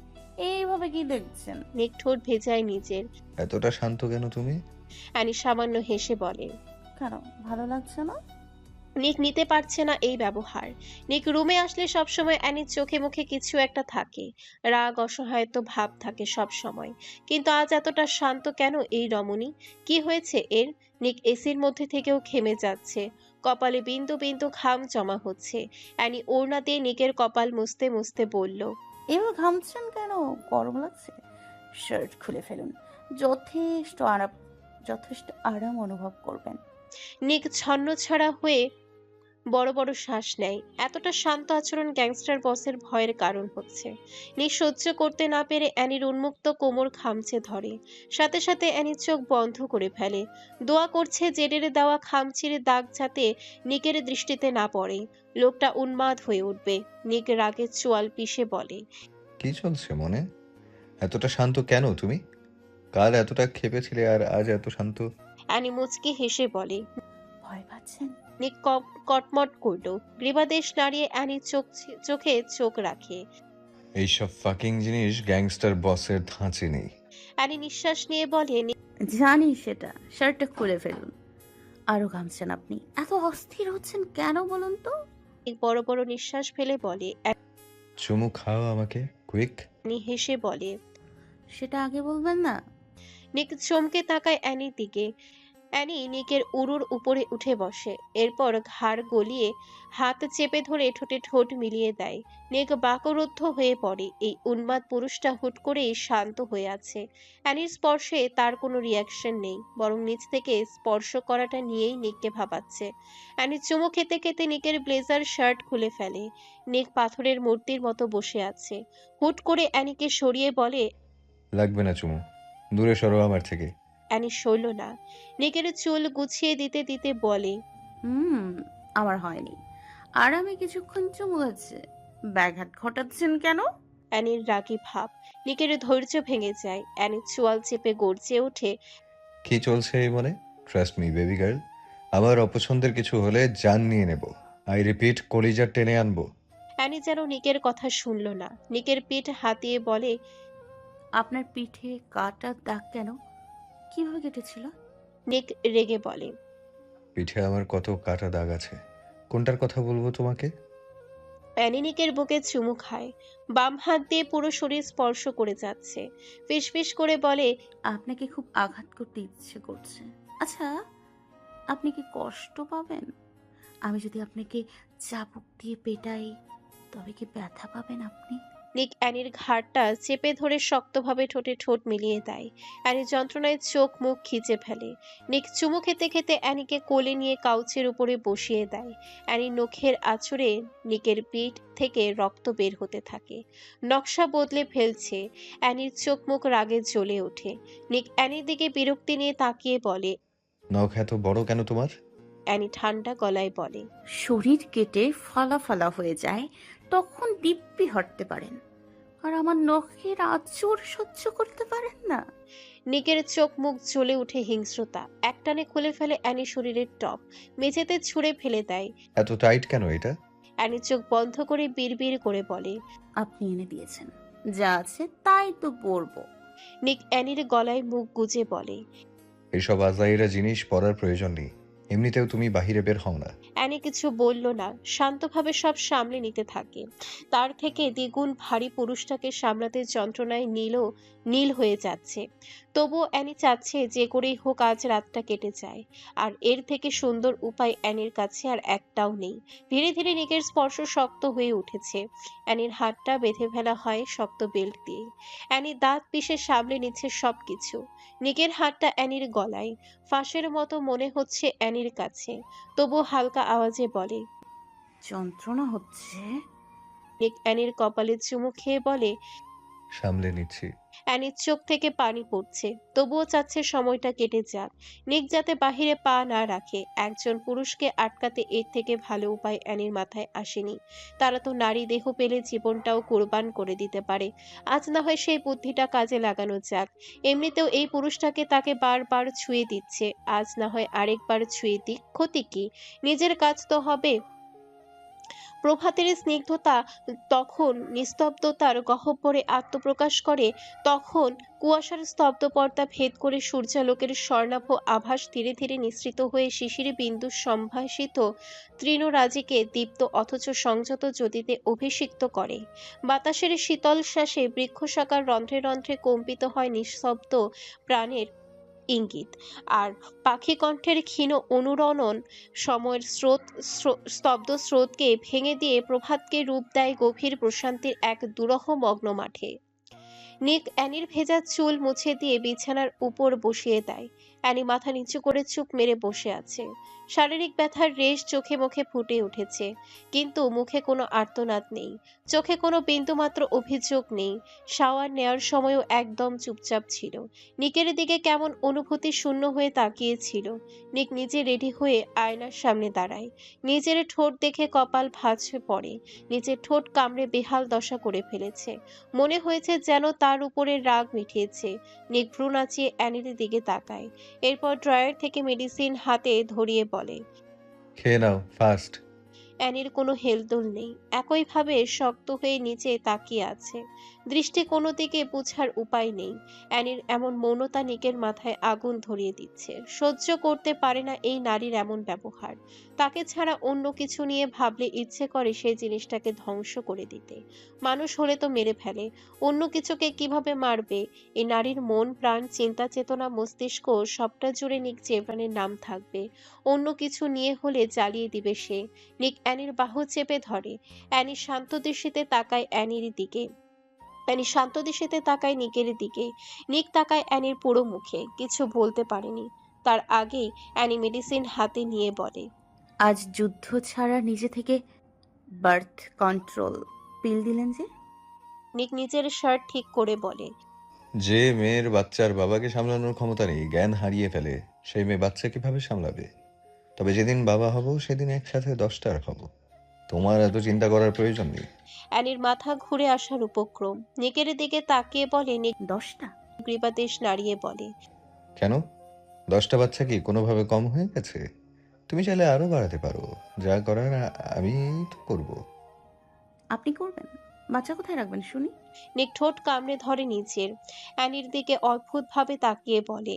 এইভাবে কি দেখছেন? নিক ঠোঁট ভেজায় নিজের। এতটা শান্ত কেন তুমি? অ্যানি সামান্য হেসে বলে। কেন, ভালো লাগছে না? নিক নিতে পারছে না এই ব্যবহার। নিক রুমে আসলে সবসময় অ্যানির চোখে মুখে কিছু একটা থাকে। রাগ, অসহায়ত্ব ভাব থাকে সব সময়। কিন্তু আজ এতটা শান্ত কেন এই রমণী? কি হয়েছে এর? নিক এসির মধ্যে থেকেও ঘেমে যাচ্ছে। কপালে বিন্দু বিন্দু ঘাম জমা হচ্ছে। অ্যানি ওড়না দিয়ে নিকের কপাল মুছতে মুছতে বলল। এভাবে ঘামছেন কেন? গরম লাগছে? শার্ট খুলে ফেলুন, যথেষ্ট আরাম অনুভব করবেন। নিক ছন্নছাড়া হয়ে বড় বড় শ্বাস নেয়। এতটা শান্ত আচরণ গ্যাংস্টার বসের ভয়ের কারণ হচ্ছে। নিক সহ্য করতে না পেরে অ্যানির উন্মুক্ত কোমর খামচে ধরে। সাথে সাথে অ্যানির চোখ বন্ধ করে ফেলে। দোয়া করছে জেডের দেওয়া খামচির দাগ যাতে নিকের দৃষ্টিতে না পড়ে। লোকটা উন্মাদ হয়ে উঠবে। নিক রাগে চোয়াল পিষে বলে। কি চলছে মনে? এতটা শান্ত কেন তুমি? কাল এতটা ক্ষেপেছিলে আর আজ এত শান্ত? অ্যানি মুচকি হেসে বলে। ভয় পাচ্ছেন? নিক কটমট করলো। গ্রীবাদেশ নাড়িয়ে অ্যানির চোখে চোখ রাখে। এইসব ফাকিং জিনিস গ্যাংস্টার বসের ধাঁচে নেই। অ্যানি নিঃশ্বাস নিয়ে বলে। জানি সেটা, শার্টটা খুলে ফেলুন। আরো ঘামছেন আপনি। এত অস্থির হচ্ছেন কেন বলুন তো? নিক বড় বড় নিঃশ্বাস ফেলে বলে। চুমু খাও আমাকে, কুইক। অ্যানি হেসে বলে। সেটা আগে বলবেন না? নিক চমকে তাকায় অ্যানির দিকে। অ্যানি নিকের উরুর উপরে উঠে বসে। এরপর ঘাড় গলিয়ে হাত চেপে ধরে ঠোঁটে ঠোঁট মিলিয়ে দেয়। নিক বাকরুদ্ধ হয়ে পড়ে। এই উন্মাদ পুরুষটা হুট করেই শান্ত হয়ে আছে। অ্যানির স্পর্শে তার কোনো রিয়াকশন নেই, বরং নিচ থেকে স্পর্শ করাটা নিয়েই নিককে ভাবাচ্ছে। অ্যানি চুমো খেতে খেতে নিকের ব্লেজার শার্ট খুলে ফেলে। নিক পাথরের মূর্তির মতো বসে আছে। হুট করে অ্যানিকে সরিয়ে বলে। লাগবে না চুমু, দূরে সরো আমার থেকে। অ্যানি সইল না। নিকের চুল গুছিয়ে দিতে দিতে বলে। আমার হয়নি। আর আমি কিছুক্ষণ চুমু আছে, ব্যাঘাত ঘটাচ্ছেন কেন? অ্যানির রাগী ভাব। নিকের ধৈর্য ভেঙে যায়। অ্যানির চোয়াল চেপে গর্জে ওঠে। কি চলছে এই মনে? ট্রাস্ট মি বেবি গার্ল, আমার অপছন্দের কিছু হলে জান নিয়ে নেব। আই রিপিট, কলিজা টেনে আনবো। অ্যানি যেন নিকের কথা শুনল না, নিকের পিঠ হাতিয়ে বলে, আপনার পিঠে কাটার দাগ কেন? কিভাবে কেটেছিল? নিক রেগে বলে। পিঠে আমার কত কাটা দাগ আছে, কোনটার কথা বলবো তোমাকে? অ্যানি নিকের বুকে চুমু খায়, বাম হাত দিয়ে পুরো শরীর স্পর্শ করে যাচ্ছে, ফিসফিস করে বলে, আপনাকে খুব আঘাত করতে ইচ্ছে করছে। আচ্ছা, আপনি কি কষ্ট পাবেন? আমি যদি আপনাকে চাবুক দিয়ে পেটাই, তবে কি ব্যথা পাবেন আপনি? নিক অ্যানির ঘাড়টা চেপে ধরে শক্তভাবে ঠোঁটে ঠোঁট মিলিয়ে দেয়। অ্যানি যন্ত্রণায় চোখ মুখ খিচে ফেলে। নিক চুমু খেতে খেতে অ্যানিকে কোলে নিয়ে কাউচের উপরে বসিয়ে দেয়। অ্যানি নখের আঁচড়ে নিকের পিঠ থেকে রক্ত বের হতে থাকে, নকশা বদলে ফেলছে। অ্যানির চোখ মুখ রাগে জ্বলে ওঠে। নিক অ্যানির দিকে বিরক্তি নিয়ে তাকিয়ে বলে। নখ এত বড় কেন তোমার? অ্যানি ঠান্ডা গলায় বলে। শরীর কেটে ফালা ফালা হয়ে যায়, তখন দিব্যি হাঁটতে পারেন, আর আমার নখের আঁচড় সহ্য করতে পারেন না। নিকের চোখ মুখ জ্বলে উঠে হিংস্রতা, একটানে খুলে ফেলে অ্যানি শরীরের টপ, মেঝেতে ছুঁড়ে ফেলে দেয়। এত টাইট কেন এটা? অ্যানি চোখ বন্ধ করে বিড়বিড় করে বলে। আপনি এনে দিয়েছেন, যা আছে তাই তো পরবো। নিক অ্যানির গলায় মুখ গুজে বলে। এসব আজাইরা জিনিস পরার প্রয়োজন নেই, এমনিতেও তুমি বাহিরে বের হও না। অ্যানি কিছু বলল না, শান্তভাবে সব সামলে নিতে থাকে। তার থেকে দ্বিগুণ ভারী পুরুষটাকে সামলাতে যন্ত্রণায় নীল হয়ে যাচ্ছে। তবুও অ্যানি চাচ্ছে যে করেই হোক আজ রাতটা কেটে যায়। আর এর থেকে সুন্দর উপায় অ্যানির কাছে আর একটাও নেই। ধীরে ধীরে নিকের স্পর্শ শক্ত হয়ে উঠেছে। অ্যানির হাতটা বেঁধে ফেলা হয় শক্ত বেল্ট দিয়ে। অ্যানি দাঁত পিষে সামলে নিচ্ছে সবকিছু। নিকের হাতটা অ্যানির গলায়, ফাঁসের মতো মনে হচ্ছে অ্যানির কাছে। তবু হালকা আওয়াজে বলে। যন্ত্রণা হচ্ছে। নিক অ্যানির কপালে চুমু খেয়ে বলে। সামলে নিচ্ছি। অ্যানির চোখ থেকে পানি পড়ছে, তবুও চাচ্ছে সময়টা কেটে যাক। নিক যাতে বাহিরে পা না রাখে। একজন পুরুষকে আটকাতে এর থেকে ভালো উপায় অ্যানির মাথায় আসেনি। তারা তো নারী দেহ পেলে জীবনটাও কোরবান করে দিতে পারে। আজ না হয় সেই বুদ্ধিটা কাজে লাগানো যাক। এমনিতেও এই পুরুষটাকে তাকে বারবার ছুঁয়ে দিচ্ছে, আজ না হয় আরেকবার ছুঁয়ে দিক, ক্ষতি কি? নিজের কাজ তো হবে। প্রভাতের স্নিগ্ধতা তখন নিস্তব্ধতার গহ্বরে আত্মপ্রকাশ করে, তখন কুয়াশার স্তব্ধ পর্দা ভেদ করে সূর্যালোকের স্বর্ণাভ আভাস ধীরে ধীরে নিঃসৃত হয়ে শিশির বিন্দু সম্ভাসিত তৃণরাজিকে দীপ্ত অথচ সংযত জ্যোতিতে অভিষিক্ত করে। বাতাসের শীতল শ্বাসে বৃক্ষশাখার রন্ধ্রে রন্ধ্রে কম্পিত হয় নিঃশব্দ প্রাণের ইঙ্গিত। আর পাখি কণ্ঠের ক্ষীণ অনুরণন সময়ের স্তব্ধ স্রোতকে ভেঙে দিয়ে প্রভাতকে রূপ দেয় গভীর প্রশান্তির এক দুরহ মগ্ন মাঠে। নিক অ্যানির ভেজা চুল মুছে দিয়ে বিছানার উপর বসিয়ে দেয়। অ্যানি মাথা নিচু করে চুপ মেরে বসে আছে। শারীরিক ব্যথার রেশ চোখে মুখে ফুটে উঠেছে, কিন্তু মুখে কোনো আর্তনাদ নেই, চোখে কোনো বিন্দুমাত্র অভিযোগ নেই। শাওয়ার নেওয়ার সময়ও একদম চুপচাপ ছিল। নিকের দিকে কেমন অনুভূতি শূন্য হয়ে তাকিয়েছিল। নিক নিজে রেডি হয়ে আয়নার সামনে দাঁড়ায়। নিজের ঠোঁট দেখে কপাল ভাঁজ পড়ে। নিজের ঠোঁট কামড়ে বেহাল দশা করে ফেলেছে। মনে হয়েছে যেন তার উপরে রাগ মিঠিয়েছে। নিক ভ্রু নাচিয়ে অ্যানির দিকে তাকায়, এরপর ড্রয়ার থেকে মেডিসিন হাতে ধরিয়ে বলে। খেয়ে নাও ফাস্ট। অ্যানির কোনো হেলদোল নেই, একইভাবে শক্ত হয়ে নিচে তাকিয়ে আছে। দৃষ্টি কোনো দিকে বুঝার উপায় নেই। অ্যানির এমন মৌনতা নিকের মাথায় আগুন ধরিয়ে দিচ্ছে। সহ্য করতে পারে না এই নারীর এমন ব্যবহার। তাকে ছাড়া অন্য কিছু নিয়ে ভাবলে ইচ্ছে করে সেই জিনিসটাকে ধ্বংস করে দিতে। মানুষ হলে তো মেরে ফেলে, অন্য কিছুকে কিভাবে মারবে? এই নারীর মন প্রাণ চিন্তা চেতনা মস্তিষ্ক সবটা জুড়ে নিক জেভানের নাম থাকবে। অন্য কিছু নিয়ে হলে জ্বালিয়ে দিবে সে। নিক অ্যানির বাহু চেপে ধরে। অ্যানি শান্ত দৃষ্টিতে তাকায় অ্যানির দিকে। অ্যানি শান্ত দৃষ্টিতে তাকায় নিকের দিকে। নিক তাকায় অ্যানির পুরো মুখে, কিছু বলতে পারেনি। তার আগেই অ্যানি মেডিসিন হাতে নিয়ে বলে। আজ যুদ্ধ ছাড়া নিজে থেকে বার্থ কন্ট্রোল পিল দিলেন যে? নিক নিজের শার্ট ঠিক করে বলে। যে মেয়ের বাচ্চার বাবাকে সামলানোর ক্ষমতা নেই, জ্ঞান হারিয়ে ফেলে, সেই মেয়ে বাচ্চা কিভাবে সামলাবে? তবে যেদিন বাবা হব সেদিন একসাথে 10টার হব। তোমার এত চিন্তা করার প্রয়োজন নেই। অ্যানির মাথা ঘুরে আসার উপক্রম। নিকের দিকে তাকিয়ে বলে। নিক 10টা? গ্রীবাদেশ নাড়িয়ে বলে। কেন? 10টা বাচ্চা কি কোনোভাবে কম হয়ে গেছে? তুমি চাইলে আরো বাড়াতে পারো। যা করার আমি তো করব। আপনি করবেন? বাচ্চা কোথায় রাখবেন শুনি? নিক ঠোঁট কামড়ে ধরে নিজের। অ্যানির দিকে অদ্ভুতভাবে তাকিয়ে বলে।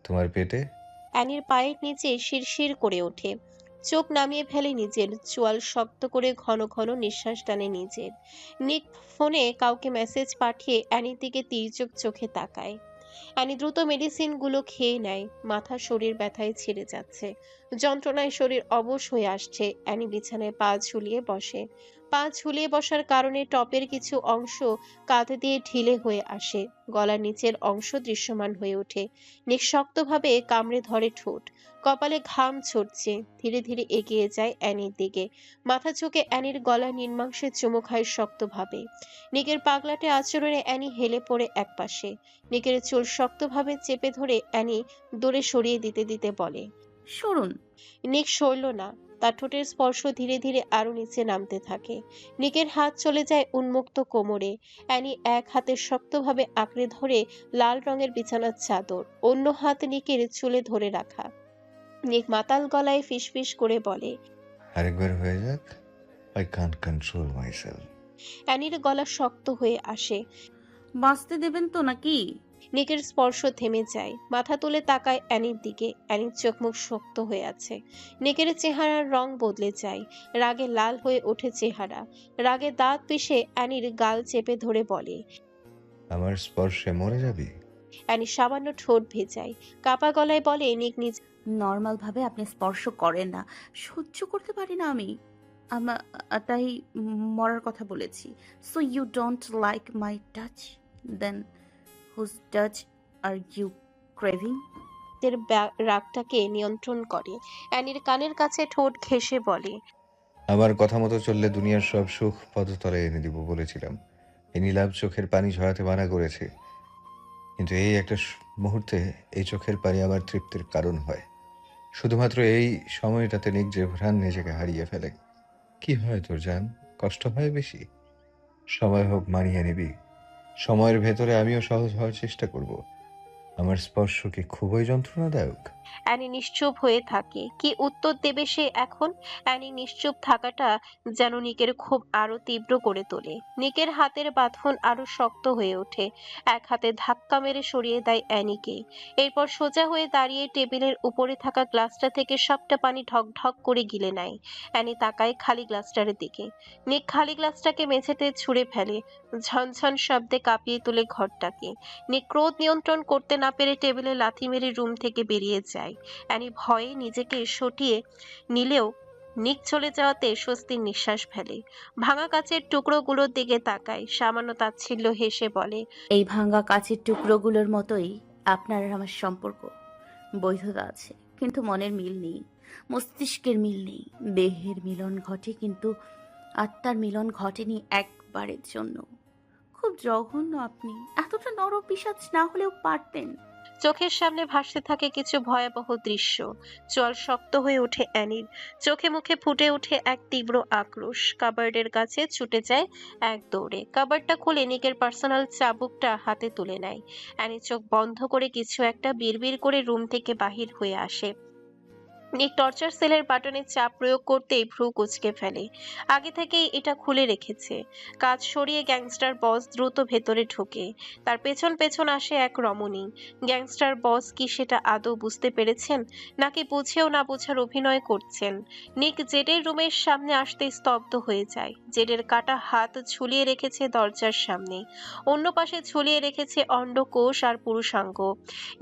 তোমার পেটে? অ্যানির পায়ের নিচে শিরশির করে ওঠে। চোখ নামিয়ে ফেলে নিজের, চোয়াল শক্ত করে ঘন ঘন নিঃশ্বাস টানে নিজের। নিক ফোনে কাউকে মেসেজ পাঠিয়ে অ্যানির দিকে তির্যক চোখে তাকায়। অ্যানি দ্রুত মেডিসিন গুলো খেয়ে নেয়। মাথা শরীর ব্যথায় ছিঁড়ে যাচ্ছে, যন্ত্রণায় শরীর অবশ হয়ে আসছে। অ্যানি বিছানায় পা ঝুলিয়ে বসে। পা ঝুলিয়ে বসার কারণে টপের কিছু অংশ কাঁধ দিয়ে ঢিলে হয়ে আসে, গলার নিচের অংশ দৃশ্যমান হয়ে ওঠে। নিক শক্তভাবে কামড়ে ধরে ঠোঁট, কপালে ঘাম ছড়ছে। ধীরে ধীরে এগিয়ে যায় অ্যানির দিকে, মাথা ঝুঁকে অ্যানির গলা নির্মাংসে চুমু খায় শক্তভাবে। নিকের পাগলাটে আচরণে অ্যানি হেলে পড়ে একপাশে। নিকের চুল শক্তভাবে চেপে ধরে অ্যানি দূরে সরিয়ে দিতে দিতে বলে। সরুন। নিক সরল না, তার ঠোঁটের স্পর্শ ধীরে ধীরে আরো নিচে নামতে থাকে। নিকের হাত চলে যায় উন্মুক্ত কোমরে। অ্যানি এক হাতে শক্তভাবে আঁকড়ে ধরে লাল রঙের বিছানার চাদর, অন্য হাত নিকের চুলে ধরে রাখা। নিক মাতাল গলায় ফিসফিস করে বলে। আরেকবার হয়ে যাক। I can't control myself. অ্যানির গলা শক্ত হয়ে আসে। বাঁচতে দেবেন তো নাকি? নিকের স্পর্শ থেমে যায়, মাথা তুলে তাকায় অ্যানির দিকে। অ্যানির চোখ মুখ শক্ত হয়ে আছে। নিকের চেহারার রং বদলে যায়, রাগে লাল হয়ে ওঠে চেহারা। রাগে দাঁত পিষে অ্যানির গাল চেপে ধরে বলে। আমার স্পর্শে মরে যাবি? অ্যানি সামান্য ঠোঁট ভেজায়, কাপা গলায় বলে। নিক নিজ নর্মাল ভাবে আপনি স্পর্শ করেন না, সহ্য করতে পারি না আমি। তাই মরার কথা বলেছি। So you don't like my touch? Then whose touch are you craving? নিজের রাগটাকে নিয়ন্ত্রণ করে অ্যানির কানের কাছে ঠোঁট ঘেঁষে বলে। আমার কথা মতো চললে দুনিয়ার সব সুখ পদতলে এনে দিব বলেছিলাম। এই নীলাভ চোখের পানি ঝরাতে মানা করেছে, কিন্তু এই একটা মুহূর্তে এই চোখের পানি আমার তৃপ্তির কারণ হয়। শুধুমাত্র এই সময়টাতে নিক যে ভ্রাণ নিজেকে হারিয়ে ফেলে। কি হয় তোর জান? কষ্ট হয় বেশি? সময় হোক মানিয়ে নিবি। সময়ের ভেতরে আমিও সহজ হওয়ার চেষ্টা করব। আমার স্পর্শ কি খুবই যন্ত্রণাদায়ক? অ্যানি নিশ্চুপ হয়ে থাকে। কি উত্তর দেবে সে এখন? অ্যানি নিশ্চুপ থাকাটা যেন নিকের ক্ষোভ আরো তীব্র করে তোলে। নিকের হাতের বাঁধন আরো শক্ত হয়ে ওঠে। এক হাতে ধাক্কা মেরে সরিয়ে দেয় অ্যানিকে। এরপর সোজা হয়ে দাঁড়িয়ে টেবিলের উপরে থাকা গ্লাসটা থেকে সবটা পানি ঢক ঢক করে গিলে নেয়। অ্যানি তাকায় খালি গ্লাসটার দিকে। নিক খালি গ্লাসটাকে মেঝেতে ছুঁড়ে ফেলে, ঝনঝন শব্দে কাঁপিয়ে তোলে ঘরটাকে। নিক ক্রোধ নিয়ন্ত্রণ করতে না পেরে টেবিলে লাথি মেরে রুম থেকে বেরিয়ে যায়। অ্যানি ভয়ে নিজেকে সটিয়ে নিলেও নিক চলে যাওয়াতে স্বস্তির নিঃশ্বাস ফেলে। ভাঙা কাচের টুকরোগুলোর দিকে তাকায়, সামান্য তাচ্ছিল্য হেসে বলে। এই ভাঙা কাচের টুকরোগুলোর মতোই আপনার আর আমার সম্পর্ক। বৈধতা আছে কিন্তু মনের মিল নেই, মস্তিষ্কের মিল নেই। দেহের মিলন ঘটে কিন্তু আত্মার মিলন ঘটেনি একবারের জন্য। খুব জঘন্য আপনি। এতটা নরপিশাচ না হলেও পারতেন। চোখের সামনে ভাসতে থাকে কিছু ভয়াবহ দৃশ্য। চোয়াল শক্ত হয়ে ওঠে অ্যানির, চোখে মুখে ফুটে ওঠে এক তীব্র আক্রোশ। কাবার্ডের কাছে ছুটে যায় এক দৌড়ে, কাবার্ডটা খুলে নিকের পার্সোনাল চাবুকটা হাতে তুলে নেয়। অ্যানি চোখ বন্ধ করে কিছু একটা বিড়বিড় করে রুম থেকে বাহির হয়ে আসে। নিক টর্চার সেলের বাটনে চাপ প্রয়োগ করতেই ভ্রু কুঁচকে ফেলে। আগে থেকেই এটা খুলে রেখেছে। কাজ সরিয়ে গ্যাংস্টার বস দ্রুত ভেতরে ঢোকে। তার পেছন পেছন আসে এক রমণী। গ্যাংস্টার বস কি সেটা আদৌ বুঝতে পেরেছেন, নাকি বুঝেও না বোঝার অভিনয় করছেন? নিক জেডের রুমের সামনে আসতে স্তব্ধ হয়ে যায়। জেডের কাটা হাত ঝুলিয়ে রেখেছে দরজার সামনে, অন্য পাশে ঝুলিয়ে রেখেছে অন্ডকোষ আর পুরুষাঙ্গ।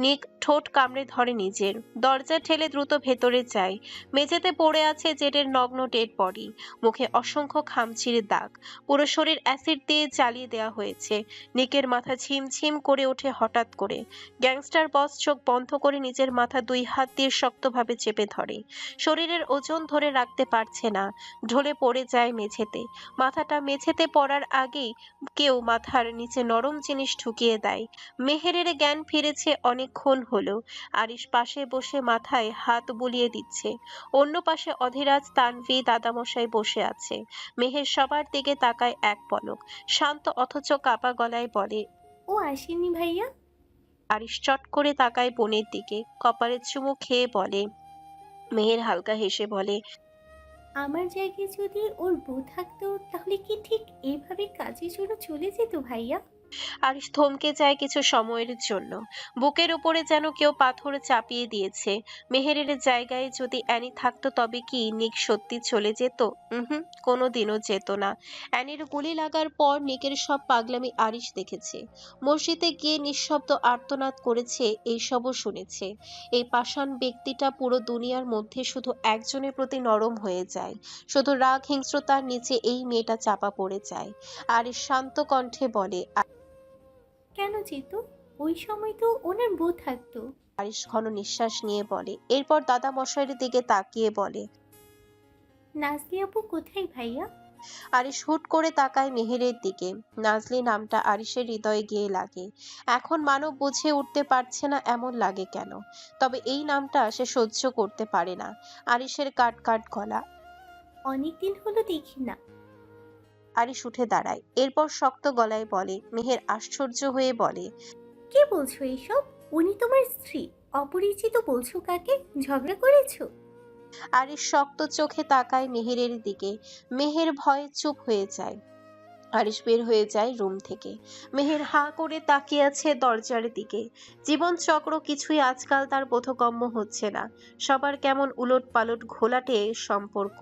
নিক ঠোঁট কামড়ে ধরে নিজের, দরজা ঠেলে দ্রুত ভেতরে যায়। মেঝেতে পড়ে আছে জেডের নগ্ন ডেড বডি, মুখে অসংখ্য খামচির দাগ, পুরো শরীর অ্যাসিড দিয়ে জ্বালিয়ে দেওয়া হয়েছে। নিকের মাথা ঝিমঝিম করে ওঠে হঠাৎ করে। গ্যাংস্টার বস চোখ বন্ধ করে নিজের মাথা দুই হাত দিয়ে শক্তভাবে চেপে ধরে। শরীরের ওজন ধরে রাখতে পারছে না, ঢলে পড়ে যায় মেঝেতে। মাথাটা মেঝেতে পড়ার আগেই কেউ মাথার নিচে নরম জিনিস ঢুকিয়ে দেয়। মেহেরের জ্ঞান ফিরেছে অনেকক্ষণ হলো। আরিশ পাশে বসে মাথায় হাত বুলিয়ে দিচ্ছে। অন্য পাশে অধীরাজ, তানভি, দাদামশাই বসে আছে। মেহের সবার দিকে তাকায় এক পলক, শান্ত অথচ কাপা গলায় বলে। ও আসেনি ভাইয়া? আরিশ চট করে তাকায় বোনের দিকে, কপালে চুমু খেয়ে বলে। মেহের হালকা হেসে বলে, আমার জায়গায় যদি ওর বউ থাকতো তাহলে কি ঠিক এইভাবে কাজের জন্য চলে যেত ভাইয়া? আরিশ থমকে যায় কিছু সময়ের জন্য। বুকের উপরে যেন কেউ পাথর চাপিয়ে দিয়েছে। মেহেরের জায়গায় যদি অ্যানি থাকতো তবে কি নিক সত্যি চলে যেত? কোনোদিনও যেত না। অ্যানির গুলি লাগার পর নিকের সব পাগলামি আরিশ দেখেছে। মসজিদে গিয়ে নিঃশব্দ আর্তনাদ করেছে, এইসবও শুনেছে। এই পাষাণ ব্যক্তিটা পুরো দুনিয়ার মধ্যে শুধু একজনের প্রতি নরম হয়ে যায়। শুধু রাগ হিংস্রতার নিচে এই মেয়েটা চাপা পড়ে যায়। আরিশ শান্ত কণ্ঠে বলে। কেন যেত? ওই সময় তো ওনার বউ থাকতো। আরিশ ঘন নিঃশ্বাস নিয়ে বলে, এরপর দাদা মশাইয়ের দিকে তাকিয়ে বলে। নাজলি আপু কোথায় ভাইয়া? আরিশ হুট করে তাকায় মেহেরের দিকে। নাজলি নামটা আরিশের হৃদয়ে গিয়ে লাগে। এখন মানব বুঝে উঠতে পারছে না এমন লাগে কেন। তবে এই নামটা সে সহ্য করতে পারে না। আরিশের কাট কাট গলা। অনেকদিন হলো দেখি না। আরিশ উঠে দাঁড়ায়, এরপর শক্ত গলায় বলে। মেহের আশ্চর্য হয়ে বলে, কি বলছো এইসব? উনি তোমার স্ত্রী, অপরিচিত বলছো কাকে? ঝগড়া করেছো? আরিশ শক্ত চোখে তাকায় মেহেরের দিকে। মেহের ভয়ে চুপ হয়ে যায়। আরিশ বের হয়ে যায় রুম থেকে। মেহের হাঁ করে তাকিয়ে আছে দরজার দিকে। জীবন চক্র কিছুই আজকাল তার বোধগম্য হচ্ছে না। সবার কেমন উলট পালট ঘোলাটে সম্পর্ক।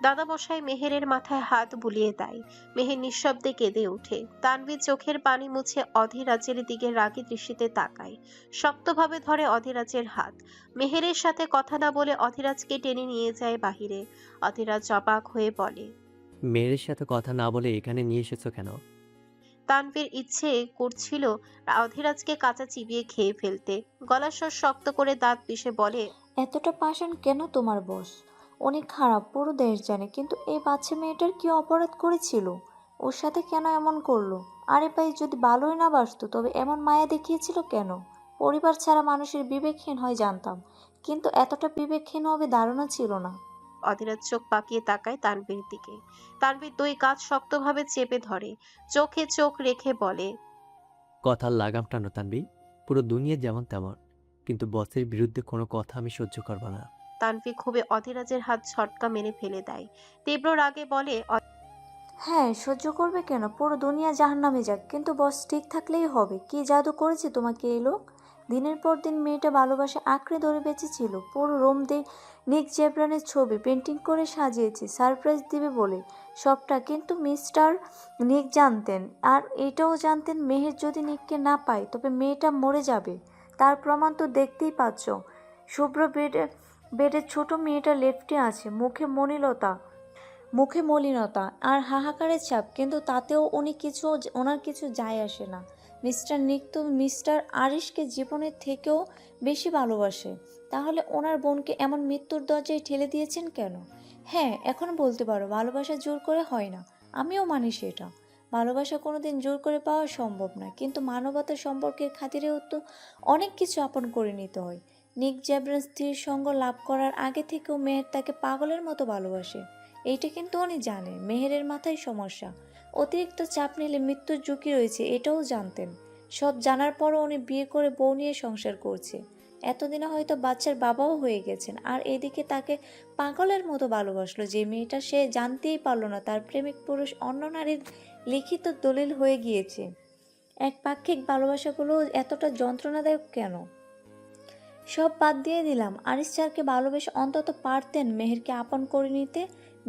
দাদামশাই মেহেরের মাথায় হাত বুলিয়ে দেয়। মেহের নিঃশব্দে কেঁদে ওঠে। তানভীর চোখের পানি মুছে অধীরাজের দিকে রাগী দৃষ্টিতে তাকায়। শক্তভাবে ধরে অধীরাজের হাত। মেহেরের সাথে কথা না বলে অধীরাজকে টেনে নিয়ে যায় বাহিরে। অধীরাজ অবাক হয়ে বলে। মেয়ের সাথে কথা না বলে এখানে নিয়ে এসেছো কেন? তানভীর ইচ্ছে করছিল অধীরাজকে কাঁচা চিবিয়ে খেয়ে ফেলতে। গলার স্বর শক্ত করে দাঁত পিষে বলে, এতটা পাষাণ কেন তোমার বস? অনেক খারাপ, পুরো দেশ জানে। কিন্তু এই বাচ্চা মেয়েটার কি অপরাধ করেছিল? ওর সাথে কেন এমন করলো? আরে ভাই, যদি ভালোই না বাসতো তবে এমন মায়া দেখিয়েছিল কেন? পরিবার ছাড়া মানুষের বিবেকহীন হয় জানতাম, কিন্তু এতটা বিবেকহীন হবে ধারণা ছিল না। অধীরাজ চোখ পাকিয়ে তাকায় তানভীর দিকে। তানভীর দুই কাঁধ শক্তভাবে চেপে ধরে, চোখে চোখ রেখে বলে। কথার লাগাম টানো তানবি। পুরো দুনিয়া যেমন তেমন, কিন্তু বসের বিরুদ্ধে কোনো কথা আমি সহ্য করব না। তানভীর খুবই অধীরাজের হাত ঝটকা মেরে ফেলে দেয়। তীব্র রাগে বলে, হ্যাঁ, সহ্য করবে কেন? পুরো দুনিয়া জাহান্নামে যাক, কিন্তু বস ঠিক থাকলেই হবে। কি জাদু করেছে তোমাকে এই লোক? দিনের পর দিন মেয়েটা ভালোবাসা আঁকড়ে ধরে বেঁচেছিল। পুরো রুম দিয়ে নিক জেব্রানের ছবি পেন্টিং করে সাজিয়েছে সারপ্রাইজ দিবে বলে সবটা। কিন্তু মিস্টার নিক জানতেন, আর এটাও জানতেন, মেহের যদি নিককে না পায় তবে মেয়েটা মরে যাবে। তার প্রমাণ তো দেখতেই পাচ্ছ। শুভ্র বেডে ছোট মেয়েটা লেফটে আছে, মুখে মলিনতা আর হাহাকারের ছাপ, কিন্তু তাতেও ওনার কিছু যায় আসে না। মিস্টার নিক তো মিস্টার আরিশকে জীবনের থেকেও বেশি ভালোবাসে। তাহলে ওনার বোনকে এমন মৃত্যুর দরজায় ঠেলে দিয়েছেন কেন? হ্যাঁ, এখন বলতে পারো ভালোবাসা জোর করে হয় না, আমিও মানি সেটা। ভালোবাসা কোনোদিন জোর করে পাওয়া সম্ভব না, কিন্তু মানবতার সম্পর্কের খাতিরেও তো অনেক কিছু আপন করে নিতে হয়। নিক জ্যাব্রান স্ত্রীর সঙ্গ লাভ করার আগে থেকেও মেহের তাকে পাগলের মতো ভালোবাসে। এইটা কিন্তু উনি জানেন। মেহেরের মাথায় সমস্যা, অতিরিক্ত চাপ নিলে মৃত্যুর ঝুঁকি রয়েছে, এটাও জানতেন। সব জানার পরও উনি বিয়ে করে বউ নিয়ে সংসার করছে। এতদিনে হয়তো বাচ্চার বাবাও হয়ে গেছেন, আর এদিকে তাকে পাগলের মতো ভালোবাসলো যে মেয়েটা, সে জানতেই পারলো না তার প্রেমিক পুরুষ অন্য নারীর লিখিত দলিল হয়ে গিয়েছে। একপাক্ষিক ভালোবাসাগুলো এতটা যন্ত্রণাদায়ক কেন? সব বাদ দিয়ে দিলাম, আরিশ স্যারকে ভালোবেসে অন্তত পারতেন মেহেরকে আপন করে নিতে।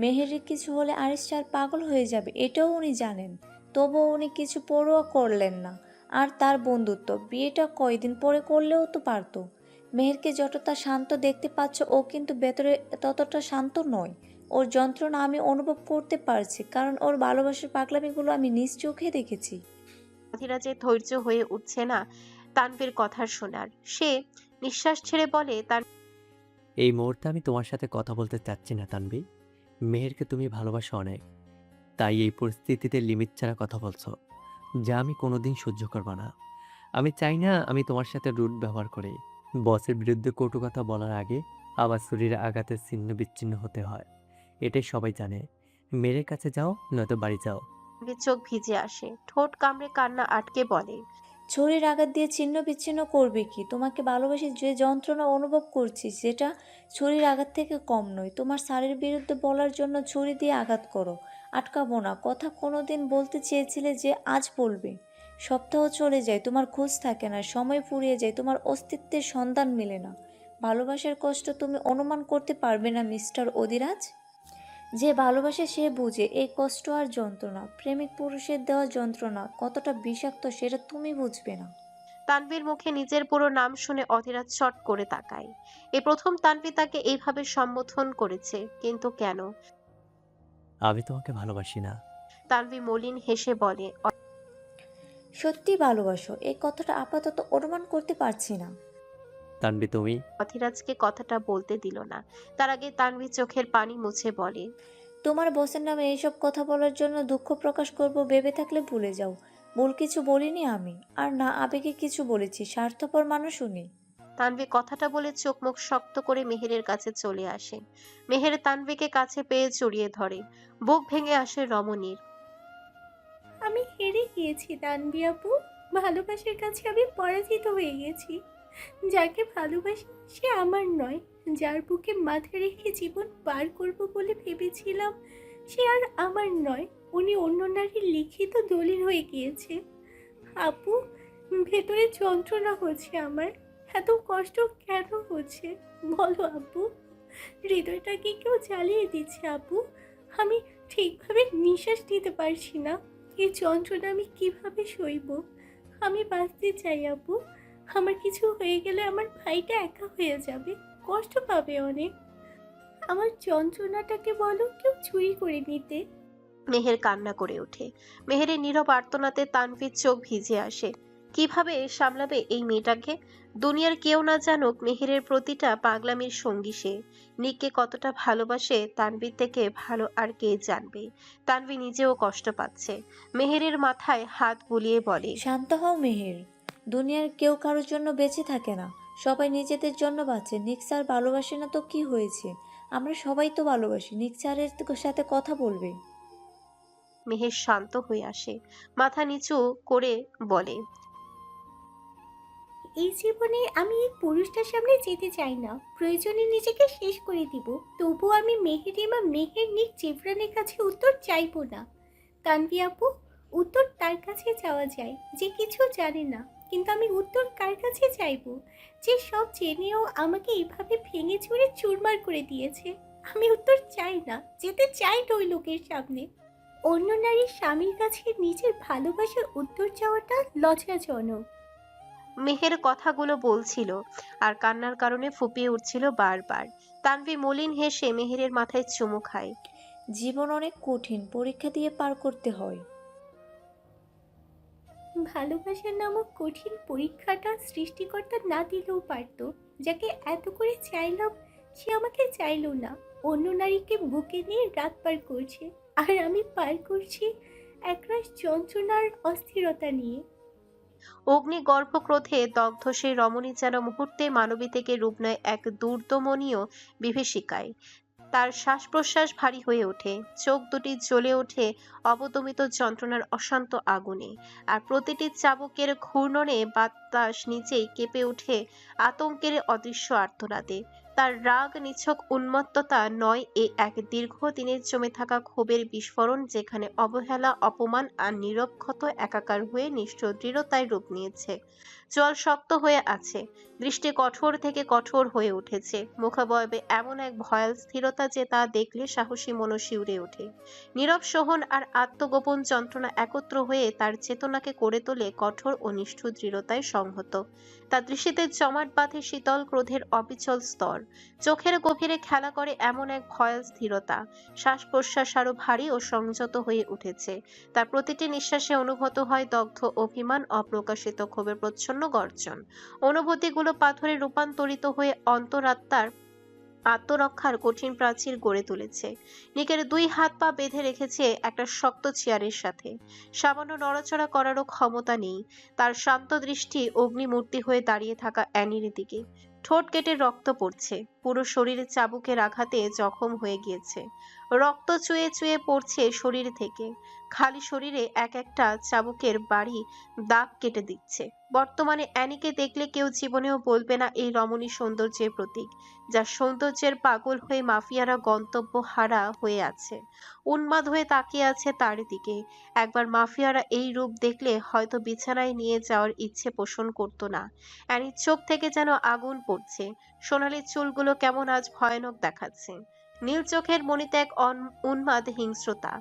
মেহেরের কিছু হলে আরিশ স্যার পাগল হয়ে যাবে, এটাও উনি জানেন। তবুও উনি কিছু পরোয়া করলেন না। আর তার বন্ধুত্ব, বিয়েটা কয়দিন পরে করলেও তো পারতো। মেহেরকে যতটা শান্ত দেখতে পাচ্ছ, ও কিন্তু ভেতরে ততটা শান্ত নয়। ওর যন্ত্রণা আমি অনুভব করতে পারছি, কারণ ওর ভালোবাসার পাগলামিগুলো আমি নিজ চোখে দেখেছি। অধীরাজের ধৈর্য হয়ে উঠছে না তানভীর কথা শোনার। সে নিঃশ্বাস ছেড়ে বলে, এই মুহূর্তে আমি তোমার সাথে কথা বলতে চাচ্ছি না তানবি। মেহেরকে তুমি ভালোবাসো অনেক, তাই এই পরিস্থিতিতে লিমিট ছাড়া কথা বলছো, যা আমি কোনোদিন সহ্য করব না। আমি চাই না আমি তোমার সাথে রুট ব্যবহার করি। বসের বিরুদ্ধে কটু কথা বলার আগে আবার শরীরে আঘাতের ছিন্ন বিচ্ছিন্ন হতে হয়, এটাই সবাই জানে। মেয়ের কাছে যাও, নয়তো বাড়ি যাও। তানভীর চোখ ভিজে আসে, ঠোঁট কামড়ে কান্না আটকে বলে। ছুরির আঘাত দিয়ে ছিন্ন বিচ্ছিন্ন করবে কি? তোমাকে ভালোবেসে যে যন্ত্রণা অনুভব করছি সেটা ছুরির আঘাত থেকে কম নয়। তোমার স্যারের বিরুদ্ধে বলার জন্য ছুরি দিয়ে আঘাত করো, আটকাবো না। কথা কোনো দিন বলতে চেয়েছিলে যে আজ বলবে। সপ্তাহ চলে যায়, তোমার খোঁজ থাকে না, সময় ফুরিয়ে যায়, তোমার অস্তিত্বের সন্ধান মেলে না। ভালোবাসার কষ্ট তুমি অনুমান করতে পারবে না মিস্টার অধিরাজ। যে ভালোবাসে সে বুঝে এই কষ্ট আর যন্ত্রণা, প্রেমিক পুরুষের দেওয়া যন্ত্রণা কতটা বিষাক্ত সেটা তুমি বুঝবে না। তানভীর মুখে নিজের পুরো নাম শুনে অধীরাজ চট করে তাকায়। এই প্রথম তানভীর তাকে এইভাবে সম্বোধন করেছে, কিন্তু কেন? আমি তোমাকে ভালোবাসি না। তানভীর মলিন হেসে বলে। সত্যি ভালোবাসো এই কথাটা আপাতত অনুমান করতে পারছি না। তানবি তুমি। অধীরাজকে কথাটা বলতে দিল না। তার আগে তানভীর চোখের পানি মুছে বলে, তোমার বসের নামে এইসব কথা বলার জন্য দুঃখ প্রকাশ করব ভেবে থাকলে ভুলে যাও। ভুল কিছু বলিনি আমি, আর না আবেগে কিছু বলেছি। স্বার্থপর মানুষ উনি। তানভীর কথাটা বলে চোখ মুখ শক্ত করে মেহেরের কাছে চলে আসে। মেহের তানভীরকে কাছে পেয়ে জড়িয়ে ধরে। বুক ভেঙে আসে রমণীর। আমি হেরে গিয়েছি তানভি আপু। ভালোবাসার কাছে আমি পরাজিত হয়ে গেছি। যাকে ভালোবাসি সে আমার নয়। যার বুকে মাথা রেখে জীবন পার করব বলে ভেবেছিলাম সে আর আমার নয়। উনি অন্য নারীর লিখিত দলিল হয়ে গিয়েছে। আপু, ভেতরে যন্ত্রণা হচ্ছে আমার। এত কষ্ট কেন হচ্ছে বলো আপু? হৃদয়টাকে কেউ জ্বালিয়ে দিচ্ছে আপু। আমি ঠিকভাবে নিঃশ্বাস নিতে পারছি না। এই যন্ত্রণা আমি কিভাবে সইব? আমি বাঁচতে চাই আপু। আমার কিছু হয়ে গেলে আমার ভাইটা একা হয়ে যাবে, কষ্ট পাবে অনেক। আমার যন্ত্রণাটাকে বলো কেউ চুরি করে নিতে। মেহের কান্না করে ওঠে। মেহেরের নীরব আর্তনাতে তানভীর চোখ ভিজে আসে। কিভাবে সামলাবে এই মেয়েটাকে? দুনিয়ার কেউ না জানুক মেহেরের প্রতিটা পাগলামির সঙ্গী সে। নিককে কতটা ভালোবাসে তানভীর থেকে ভালো আর কে জানবে। তানভীর নিজেও কষ্ট পাচ্ছে। মেহেরের মাথায় হাত বুলিয়ে বলে, শান্ত হও মেহের। দুনিয়ার কেউ কারোর জন্য বেঁচে থাকে না, সবাই নিজেদের জন্য বাঁচে। নিক স্যার ভালোবাসে না তো কি হয়েছে? আমরা সবাই তো ভালোবাসি। নিক স্যারের সাথে কথা বলবে। মেহের শান্ত হয়ে আসে, মাথা নিচু করে বলে, এই জীবনে আমি এই পুরুষটার সামনে যেতে চাই না। প্রয়োজনে নিজেকে শেষ করে দিব। তবু আমি মেহেরিমা মেহের নিক জিবরানের কাছে উত্তর চাইবো না। তানভি আপু, উত্তর তার কাছে চাওয়া যায় যে কিছু জানে না। কিন্তু আমি উত্তর কার কাছে চাইবো যে সব জেনেও আমাকে এইভাবে ভেঙে চুরে চুরমার করে দিয়েছে? আমি উত্তর চাই না, যেতে চাই না ওই লোকের সামনে। অন্য নারীর স্বামীর কাছে নিজের ভালোবাসার উত্তর চাওয়াটা লজ্জাজনক। মেহের কথাগুলো বলছিল আর কান্নার কারণে ফুপিয়ে উঠছিল বারবার। তানভীর মলিন হেসে মেহেরের মাথায় চুমু খায়। জীবন অনেক কঠিন, পরীক্ষা দিয়ে পার করতে হয়। ভালোবাসার নামক কঠিন পরীক্ষাটা সৃষ্টিকর্তা না দিলেও পারত। যাকে এত করে চাইলাম সে আমাকে চাইলো না। অন্য নারীকে বুকে নিয়ে রাত পার করছে, আর আমি পার করছি একরাশ যন্ত্রণার অস্থিরতা নিয়ে। অগ্নি গর্ভক্রোধে দগ্ধ সেই রমণী যেন মুহূর্তে মানবী থেকে রূপ নেয় এক দুর্দমনীয় বিভীষিকায়। তার শ্বাস প্রশ্বাস ভারী হয়ে ওঠে, চোখ দুটি জ্বলে ওঠে অবদমিত যন্ত্রণার অশান্ত আগুনে। আর প্রতিটি চাবুকের ঘূর্ণনে বাতাস নিচেই কেঁপে ওঠে আতঙ্কের অদৃশ্য আর্তনাদে। তার রাগ নিছক উন্মত্ততা নয়, এ এক দীর্ঘদিনের জমে থাকা ক্ষোভের বিস্ফোরণ, যেখানে অবহেলা, অপমান আর নিরক্ষত একাকার হয়ে নিষ্ঠুর দৃঢ়তায় রূপ নিয়েছে। জল শক্ত হয়ে আছে, দৃষ্টি কঠোর থেকে কঠোর হয়ে উঠেছে, মুখাবয়বে এমন এক ভয়াল স্থিরতা যে তা দেখলে সাহসী মন শিউরে ওঠে। নীরব সহন আর আত্মগোপন যন্ত্রণা একত্র হয়ে তার চেতনাকে করে তোলে কঠোর ও নিষ্ঠুর দৃঢ়তায় সংহত। তার দৃষ্টিতে জমাট বাঁধে শীতল ক্রোধের অবিচল স্তর, চোখের গভীরে খেলা করে এমন এক ভয়াল স্থিরতা। শ্বাস প্রশ্বাস আরো ভারী ও সংযত হয়ে উঠেছে। তার প্রতিটি নিঃশ্বাসে অনুভূত হয় দগ্ধ অভিমান, অপ্রকাশিত ক্ষোভের প্রচ্ছন্ন গর্জন। অনুভূতিগুলো পাথরে রূপান্তরিত হয়ে অন্তরাত্মার আত্মরক্ষার কঠিন প্রাচীর গড়ে তুলেছে। নিকের দুই হাত পা বেঁধে রেখেছে একটা শক্ত চেয়ারের সাথে। সামান্য নড়াচড়া করারও ক্ষমতা নেই। তার শান্ত দৃষ্টি অগ্নিমূর্তি হয়ে দাঁড়িয়ে থাকা অ্যানির দিকে। ঠোঁট কেটে রক্ত পড়ছে, পুরো শরীরে চাবুকের আঘাতে জখম হয়ে গিয়েছে। রক্ত চুয়ে চুয়ে পড়ছে শরীর থেকে, খালি শরীরে এক একটা চাবুকের বাড়ি দাগ কেটে দিচ্ছে। বর্তমানে অ্যানিকে দেখলে কেউ জীবনেও বলবে না এই রমণী সৌন্দর্যের প্রতীক, যার সৌন্দর্যের পাগল হয়ে মাফিয়ারা গন্তব্য হারা হয়ে আছে, উন্মাদ হয়ে তাকিয়ে আছে তার দিকে। একবার মাফিয়ারা এই রূপ দেখলে হয়তো বিছানায় নিয়ে যাওয়ার ইচ্ছে পোষণ করতো না। অ্যানির চোখ থেকে যেন আগুন পড়ছে, সোনালি চুলগুলো কেমন আজ ভয়ানক দেখাচ্ছে। নীল চোখের মনিতে এক উন্মাদ হিংস্রতা।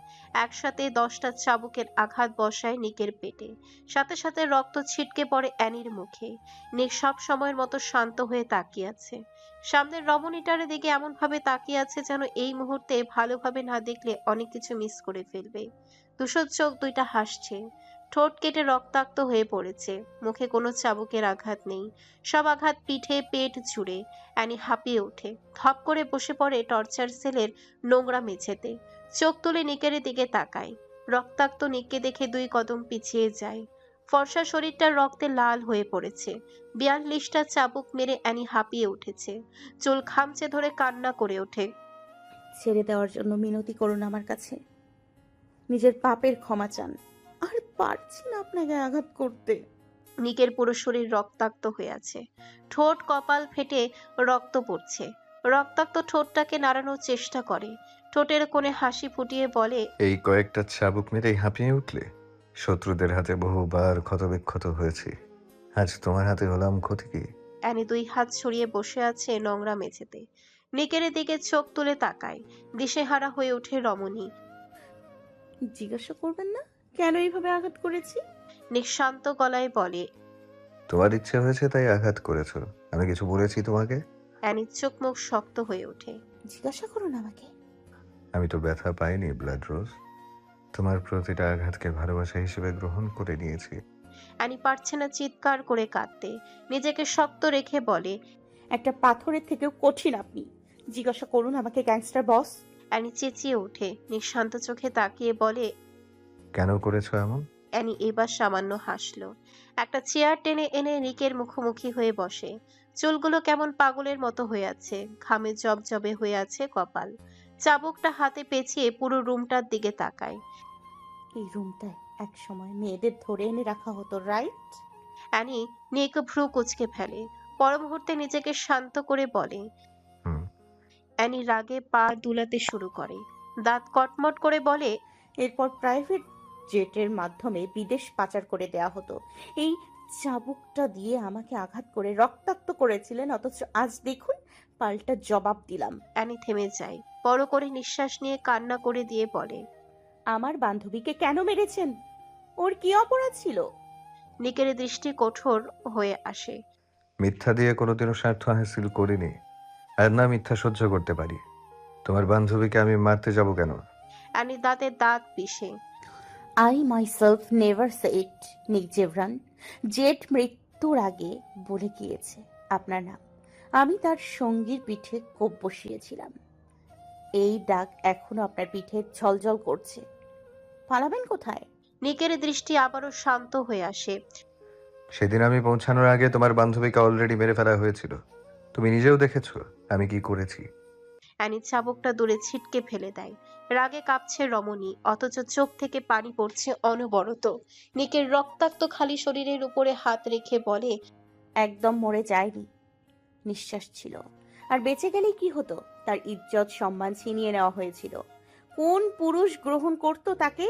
একসাথে 10টা চাবুকের আঘাত বসায় নিকের পেটে, সাথে সাথে রক্ত ছিটকে পড়ে অ্যানির মুখে। নিক সব সময়ের মতো শান্ত হয়ে তাকিয়ে আছে, সামনের রমণীটার দিকে এমন ভাবে তাকিয়ে আছে যেন এই মুহূর্তে ভালোভাবে না দেখলে অনেক কিছু মিস করে ফেলবে। দুশোর চোখ দুইটা হাসছে, ঠোঁট কেটে রক্তাক্ত হয়ে পড়েছে, মুখে কোনো চাবুকের আঘাত নেই, সব আঘাত পিঠে পেট জুড়ে। অ্যানি হাঁপিয়ে ওঠে, ধপ করে বসে পড়ে টর্চার সেলের নোংরা মেঝেতে, চোখ তুলে নিকের দিকে তাকায়। রক্তাক্ত নিককে দেখে 2 কদম পিছিয়ে যায়। ফর্সা শরীরটা রক্তে লাল হয়ে পড়েছে, 42টা চাবুক মেরে অ্যানি হাঁপিয়ে উঠেছে, চুল খামচে ধরে কান্না করে ওঠে। ছেড়ে দেওয়ার জন্য মিনতি করুন আমার কাছে, নিজের পাপের ক্ষমা চান। আর পারছি না আপনাকে আঘাত করতে। নিকের পুরো শরীর রক্তাক্ত হয়ে আছে, ঠোঁট কপাল ফেটে রক্ত পড়ছে। রক্তাক্ত ঠোঁটটাকে নাড়ানোর চেষ্টা করে, ঠোঁটের কোণে হাসি ফুটিয়ে বলে, এই কয়েকটা চাবুক মেরেই হাঁপিয়ে উঠলে? শত্রুদের হাতে বহুবার ক্ষতবিক্ষত হয়েছি, আজ তোমার হাতে হলাম ক্ষতি কি? অ্যানি 2 হাত ছড়িয়ে বসে আছে নোংরা মেঝেতে, নিকের দিকে চোখ তুলে তাকায়। দিশেহারা হয়ে ওঠে রমণী। জিজ্ঞাসা করবেন না কেন এইভাবে আঘাত করেছি? নিক শান্ত গলায় বলে, তোমার ইচ্ছে হয়েছে তাই আঘাত করেছো, আমি কিছু বলেছি তোমাকে? অ্যানির চোখ মুখ শক্ত হয়ে ওঠে। জিজ্ঞাসা করুন আমাকে। আমি তো ব্যথা পাইনি ব্লাড রোজ, তোমার প্রতিটা আঘাতকে ভালোবাসা হিসেবে গ্রহণ করে নিয়েছি। অ্যানি পারছে না চিৎকার করে কাঁদতে, নিজেকে শক্ত রেখে বলে, একটা পাথরের থেকেও কঠিন আপনি। জিজ্ঞাসা করুন আমাকে গ্যাংস্টার বস। অ্যানি চেঁচিয়ে ওঠে। নিক শান্ত চোখে তাকিয়ে বলে, কেন করেছো এমন? অ্যানি এবার সামান্য হাসলো, একটা চেয়ার টেনে এনে নিকের মুখোমুখি হয়ে বসে। চুলগুলো কেমন পাগলের মতো হয়ে আছে, ঘামে জবজবে হয়ে আছে কপাল। চাবুকটা হাতে পেঁচিয়ে পুরো রুমটার দিকে তাকায়। এই রুমটায় এক সময় মেয়েদের ধরে এনে রাখা হতো, রাইট? অ্যানি নিক ভ্রু কুচকে ফেলে, পর মুহূর্তে নিজেকে শান্ত করে বলে। হুম। অ্যানি রাগে পা দুলাতে শুরু করে, দাঁত কটমট করে বলে, এরপর প্রাইভেট জেটের মাধ্যমে বিদেশ পাচার করে দেয়া হতো। এই চাবুকটা দিয়ে আমাকে আঘাত করে রক্তাক্ত করেছিলেন, অথচ আজ দেখুন পাল্টা জবাব দিলাম। অ্যানি থেমে যায়, বড় করে নিঃশ্বাস নিয়ে কান্না করে দিয়ে বলে, আমার বান্ধবীকে কেন মেরেছেন? ওর কি অপরাধ ছিল? নিকের দৃষ্টি কঠোর হয়ে আসে। মিথ্যা দিয়ে কোনোদিনও স্বার্থ হাসিল করিনি, আর না মিথ্যা সহ্য করতে পারি। তোমার বান্ধবীকে আমি মারতে যাব কেন? অ্যানি দাঁতে দাঁত পিষে। আই মাইসেলফ নেভার সেড নিক জেভরান। জেট মৃত্যুর আগে বলে গিয়েছে আপনার নাম। আমি তার সঙ্গীর পিঠে কোপ বসিয়েছিলাম। এই দাগ এখনো আপনার পিঠে ঝলঝল করছে। পালাবেন কোথায়? নিকের দৃষ্টি আবারও শান্ত হয়ে আসে। সেদিন আমি পৌঁছানোর আগে তোমার বান্ধবীকে অলরেডি মেরে ফেলা হয়েছিল, তুমি নিজেও দেখেছো আমি কি করেছি। অ্যানি চাবুকটা দূরে ছিটকে ফেলে দেয়। রাগে কাঁপছে রমণী, অথচ চোখ থেকে পানি পড়ছে অনবরত। নিকের রক্তাক্ত খালি শরীরের উপরে হাত রেখে বলে, একদম মরে যায়নি, নিঃশ্বাস ছিল। আর বেঁচে গেলেই কি হতো? তার ইজ্জত সম্মান ছিনিয়ে নেওয়া হয়েছিল। কোন পুরুষ গ্রহণ করতো তাকে?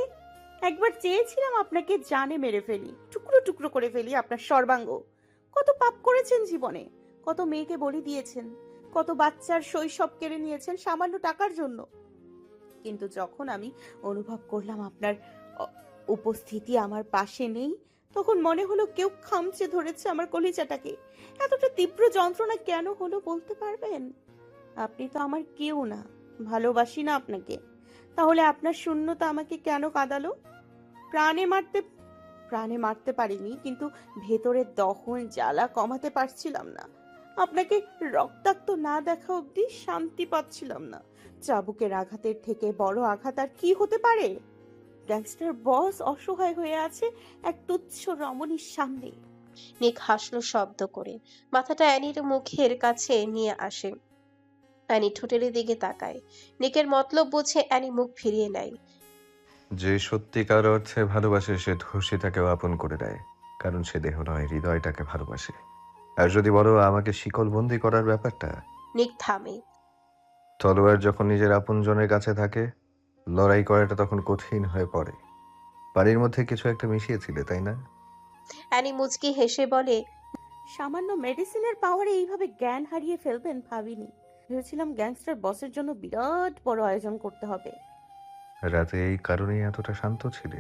একবার চেয়েছিলাম আপনাকে জানে মেরে ফেলি, টুকরো টুকরো করে ফেলি আপনার সর্বাঙ্গ। কত পাপ করেছেন জীবনে, কত মেয়েকে বলি দিয়েছেন, কত বাচ্চার শৈশব কেড়ে নিয়েছেন সামান্য টাকার জন্য। কিন্তু যখন আমি অনুভব করলাম আপনার উপস্থিতি আমার পাশে নেই, তখন মনে হলো কেউ খামচে ধরেছে আমার কলিজাটাকে। এতটা তীব্র যন্ত্রণা কেন হলো বলতে পারবেন? আপনি তো আমার কেউ না, ভালোবাসি না আপনাকে। তাহলে আপনার শূন্যতা আমাকে কেন কাঁদালো? প্রাণে মারতে পারিনি, কিন্তু ভেতরের দহন জ্বালা কমাতে পারছিলাম না। আপনাকে রক্তাক্ত না দেখা অবধি শান্তি পাচ্ছিলাম না। চাবুকের আঘাতের থেকে বড় আঘাত আর কি হতে পারে? গ্যাংস্টার বস অসহায় হয়ে আছে এক তুচ্ছ রমণীর সামনে। নিক হাসলো শব্দ করে, মাথাটা অ্যানির মুখের কাছে নিয়ে আসে। অ্যানি ঠোঁটের দিকে তাকায়। নিকের মতলব বুঝে অ্যানি মুখ ফিরিয়ে নেয়। যে সত্যিকার অর্থে ভালোবাসে সে ধর্ষিতাকেও আপন করে দেয়, কারণ সে দেহ নয়, হৃদয়টাকে ভালোবাসে। আর যদি বলো আমাকে শিকলবন্দি করার ব্যাপারটা, নিক থামে। তলোয়ার যখন নিজের আপনজনের কাছে থাকে, লড়াই করাটা তখন কঠিন হয়ে পড়ে। পানির মধ্যে কিছু একটা মিশিয়েছিলে, তাই না? অ্যানি মুচকি হেসে বলে, সামান্য মেডিসিনের পাওয়ারে এইভাবে জ্ঞান হারিয়ে ফেলবেন ভাবিনি। ভেবেছিলাম গ্যাংস্টার বসের জন্য বিরাট বড় আয়োজন করতে হবে। রাতে এই কারণেই এতটা শান্ত ছিলে?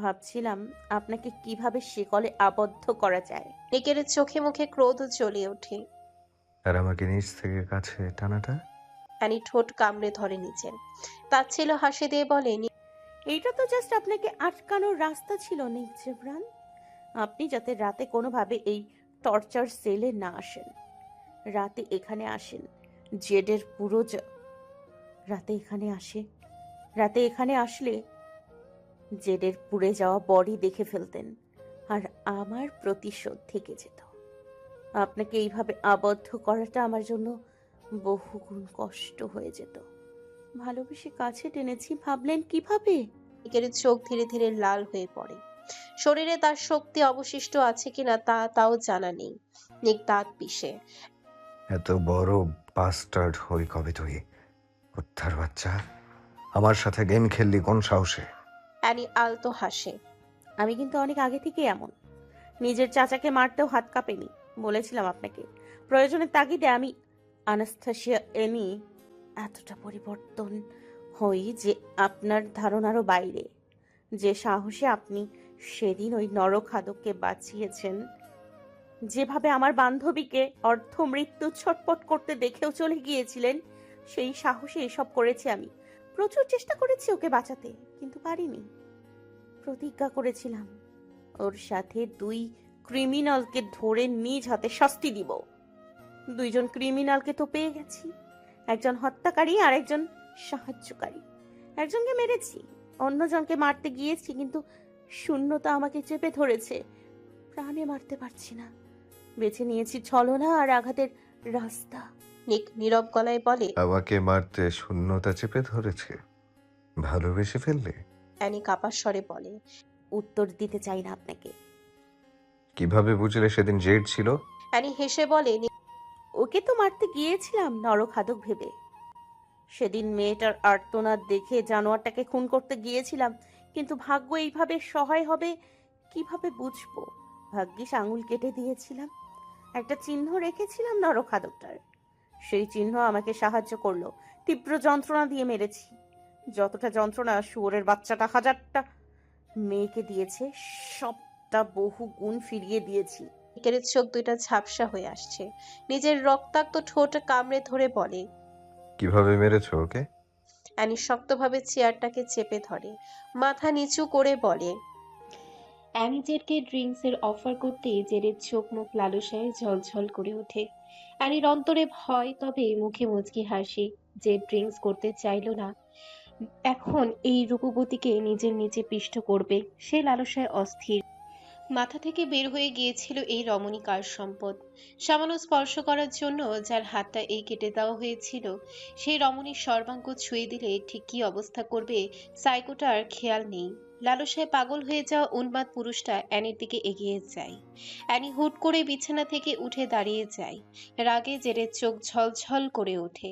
ভাবছিলাম আপনাকে কিভাবে শিকলে আবদ্ধ করা যায়। নিকের চোখে মুখে ক্রোধ জ্বলে ওঠে। আর আমাকে নিচ থেকে কাছে টানাটা? অ্যানি ঠোঁট কামড়ে ধরে নিচের। তাচ্ছিল হাসি দিয়ে বলে, এইটা তো জাস্ট আপনাকে আটকানোর রাস্তা ছিল নিক জেবরান। আপনি যাতে রাতে কোনোভাবে এই টর্চার সেলে না আসেন। রাতে এখানে আসেন, জেডের পুরো রাতে এখানে আসে। রাতে এখানে আসলে জেডের পুড়ে যাওয়া বডি দেখে ফেলতেন, আর আমার প্রতিশোধ থেকে যেত। আপনাকে এইভাবে আবদ্ধ করাটা আমার জন্য বহুগুণ কষ্ট হয়ে যেত। ভালোবেসে কাছে টেনেছি, ভাবলেন কিভাবে? নিকের চোখ ধীরে ধীরে লাল হয়ে পড়ে। শরীরে তার শক্তি অবশিষ্ট আছে কিনা তাও জানা নেই। নিক দাঁত পিষে। এত বড় বাস্টার্ড হই কবে তুই? কুত্তার বাচ্চা, আমার সাথে গেম খেললি কোন সাহসে? অ্যানি আলতো হাসে। আমি কিন্তু অনেক আগে থেকে এমন। নিজের চাচাকে মারতেও হাত কাঁপেনি। বলেছিলাম আপনাকে, প্রয়োজনের তাগিদে আমি আনাস্থাসিয়া এনি এতটা পরিবর্তন হই যে আপনার ধারণারও বাইরে। যে সাহসে আপনি সেদিন ওই নরখাদককে বাঁচিয়েছেন, যেভাবে আমার বান্ধবীকে অর্ধমৃত্যু ছটপট করতে দেখেও চলে গিয়েছিলেন, সেই সাহসে এসব করেছি আমি। প্রচুর চেষ্টা করেছি ওকে বাঁচাতে, কিন্তু পারিনি। প্রতিজ্ঞা করেছিলাম ওর সাথে 2 ক্রিমিনালকে ধরে নিজ হাতে শাস্তি দিব। 2জন ক্রিমিনালকে তো পেয়ে গেছি, একজন হত্যাকারী আর একজন সাহায্যকারী। একজনকে মেরেছি, অন্যজনকে মারতে গিয়েছি, কিন্তু শূন্যতা আমাকে চেপে ধরেছে। প্রাণে মারতে পারছি না। বেছে নিয়েছি ছলনা আর আঘাতের রাস্তা। নিক নীরব গলায় বলে, আমাকে মারতে শূন্যতা চেপে ধরেছে? ভালোবেসে ফেললে? অ্যানি কাপা স্বরে বলে, উত্তর দিতে চাই না আপনাকে। কিভাবে বুঝলে সেদিন জেড ছিল? অ্যানি হেসে বলে, ওকে তো মারতে গিয়েছিলাম নরখাদক ভেবে। সেদিন মেয়েটার আর্তনাদ দেখে জানোয়ারটাকে খুন করতে গিয়েছিলাম, কিন্তু ভাগ্য এইভাবে সহায় হবে কিভাবে বুঝবো? ভাগ্যিস আঙুল কেটে দিয়েছিলাম, একটা চিহ্ন রেখেছিলাম নরখাদকটার। সেই চিহ্ন আমাকে সাহায্য করলো। তীব্র যন্ত্রণা দিয়ে মেরেছি, যতটা যন্ত্রণা শুয়োরের বাচ্চাটা 1000টা মেয়েকে দিয়েছে, সবটা বহু গুণ ফিরিয়ে দিয়েছি। নিকের চোখ দুইটা ঝাপসা হয়ে আসছে। নিজের রক্তাক্ত ঠোঁট কামড়ে ধরে বলে, কিভাবে মেরেছো ওকে? অ্যানি শক্তভাবে চেয়ারটাকে চেপে ধরে, মাথা নিচু করে বলে, অ্যানি জেডকে ড্রিঙ্কসের অফার করতেই জেডের চোখ মুখ লালসায় ঝলঝল করে ওঠে। অ্যানির অন্তরে ভয়, তবে মুখে মুচকি হাসি। জেড ড্রিঙ্কস করতে চাইল না, এখন এই রূপবতীকে নিজের নিচে পিষ্ট করবে, সে লালসায় অস্থির। মাথা থেকে বের হয়ে গিয়েছিল এই রমণীকার সম্পদ। সামান্য স্পর্শ করার জন্য যার হাতটা এই কেটে দেওয়া হয়েছিল, সেই রমণীর সর্বাঙ্গ ছুঁয়ে দিলে ঠিক কী অবস্থা করবে সাইকোটার খেয়াল নেই। লালসায় পাগল হয়ে যাওয়া উন্মাদ পুরুষটা অ্যানির দিকে এগিয়ে যায়। অ্যানি হুট করে বিছানা থেকে উঠে দাঁড়িয়ে যায়। রাগে জেরের চোখ ঝলঝল করে ওঠে।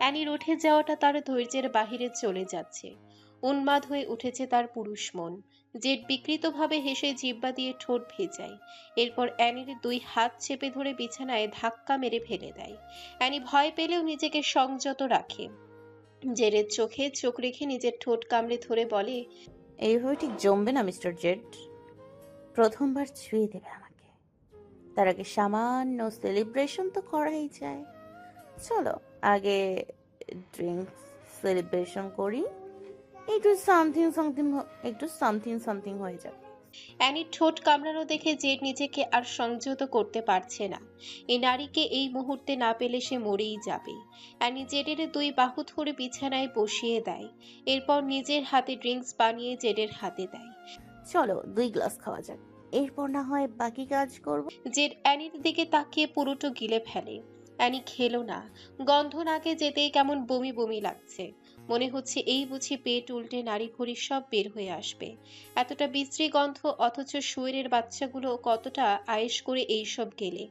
অ্যানির উঠে যাওয়াটা তার ধৈর্যের বাহিরে চলে যাচ্ছে। উন্মাদ হয়ে উঠেছে তার পুরুষ মন। জেড বিকৃতভাবে হেসে জিহ্বা দিয়ে ঠোঁট ভেজায়। এরপর অ্যানির 2 হাত চেপে ধরে বিছানায় ধাক্কা মেরে ফেলে দেয়। অ্যানি ভয় পেলেও নিজেকে সংযত রাখে। জেডের চোখে চোখ রেখে নিজের ঠোঁট কামড়ে ধরে বলে, এইভাবে ঠিক জমবে না মিস্টার জেড। প্রথমবার ছুঁয়ে দেবে আমাকে, তার আগে সামান্য সেলিব্রেশন তো করাই যায়। চলো আগে ড্রিঙ্ক সেলিব্রেশন করি, একটু সামথিং সামথিং হয়ে যাবে। অ্যানির ঠোঁট কামড়ানো দেখে জেড নিজেকে আর সংযত করতে পারছে না। এই নারীকে এই মুহূর্তে না পেলে সে মরেই যাবে। অ্যানি জেডের 2 বাহু ধরে বিছানায় বসিয়ে দেয়। এরপর নিজের হাতে ড্রিঙ্কস বানিয়ে জেডের হাতে দেয়। চলো 2 গ্লাস খাওয়া যাক। এরপর না হয় বাকি কাজ করব। জেড অ্যানির দিকে তাকিয়ে পুরোটা গিলে ফেলে। অ্যানি খেলো না। গন্ধ নাকে যেতেই কেমন বমি বমি লাগছে। মনে হচ্ছে এই বুঝি পেট উল্টে নাড়ি ভুঁড়ি সব বের হয়ে আসবে। এতটা বিশ্রী গন্ধ, অথচ শুয়োরের বাচ্চাগুলো কতটা আয়েশ করে এইসব গেলে।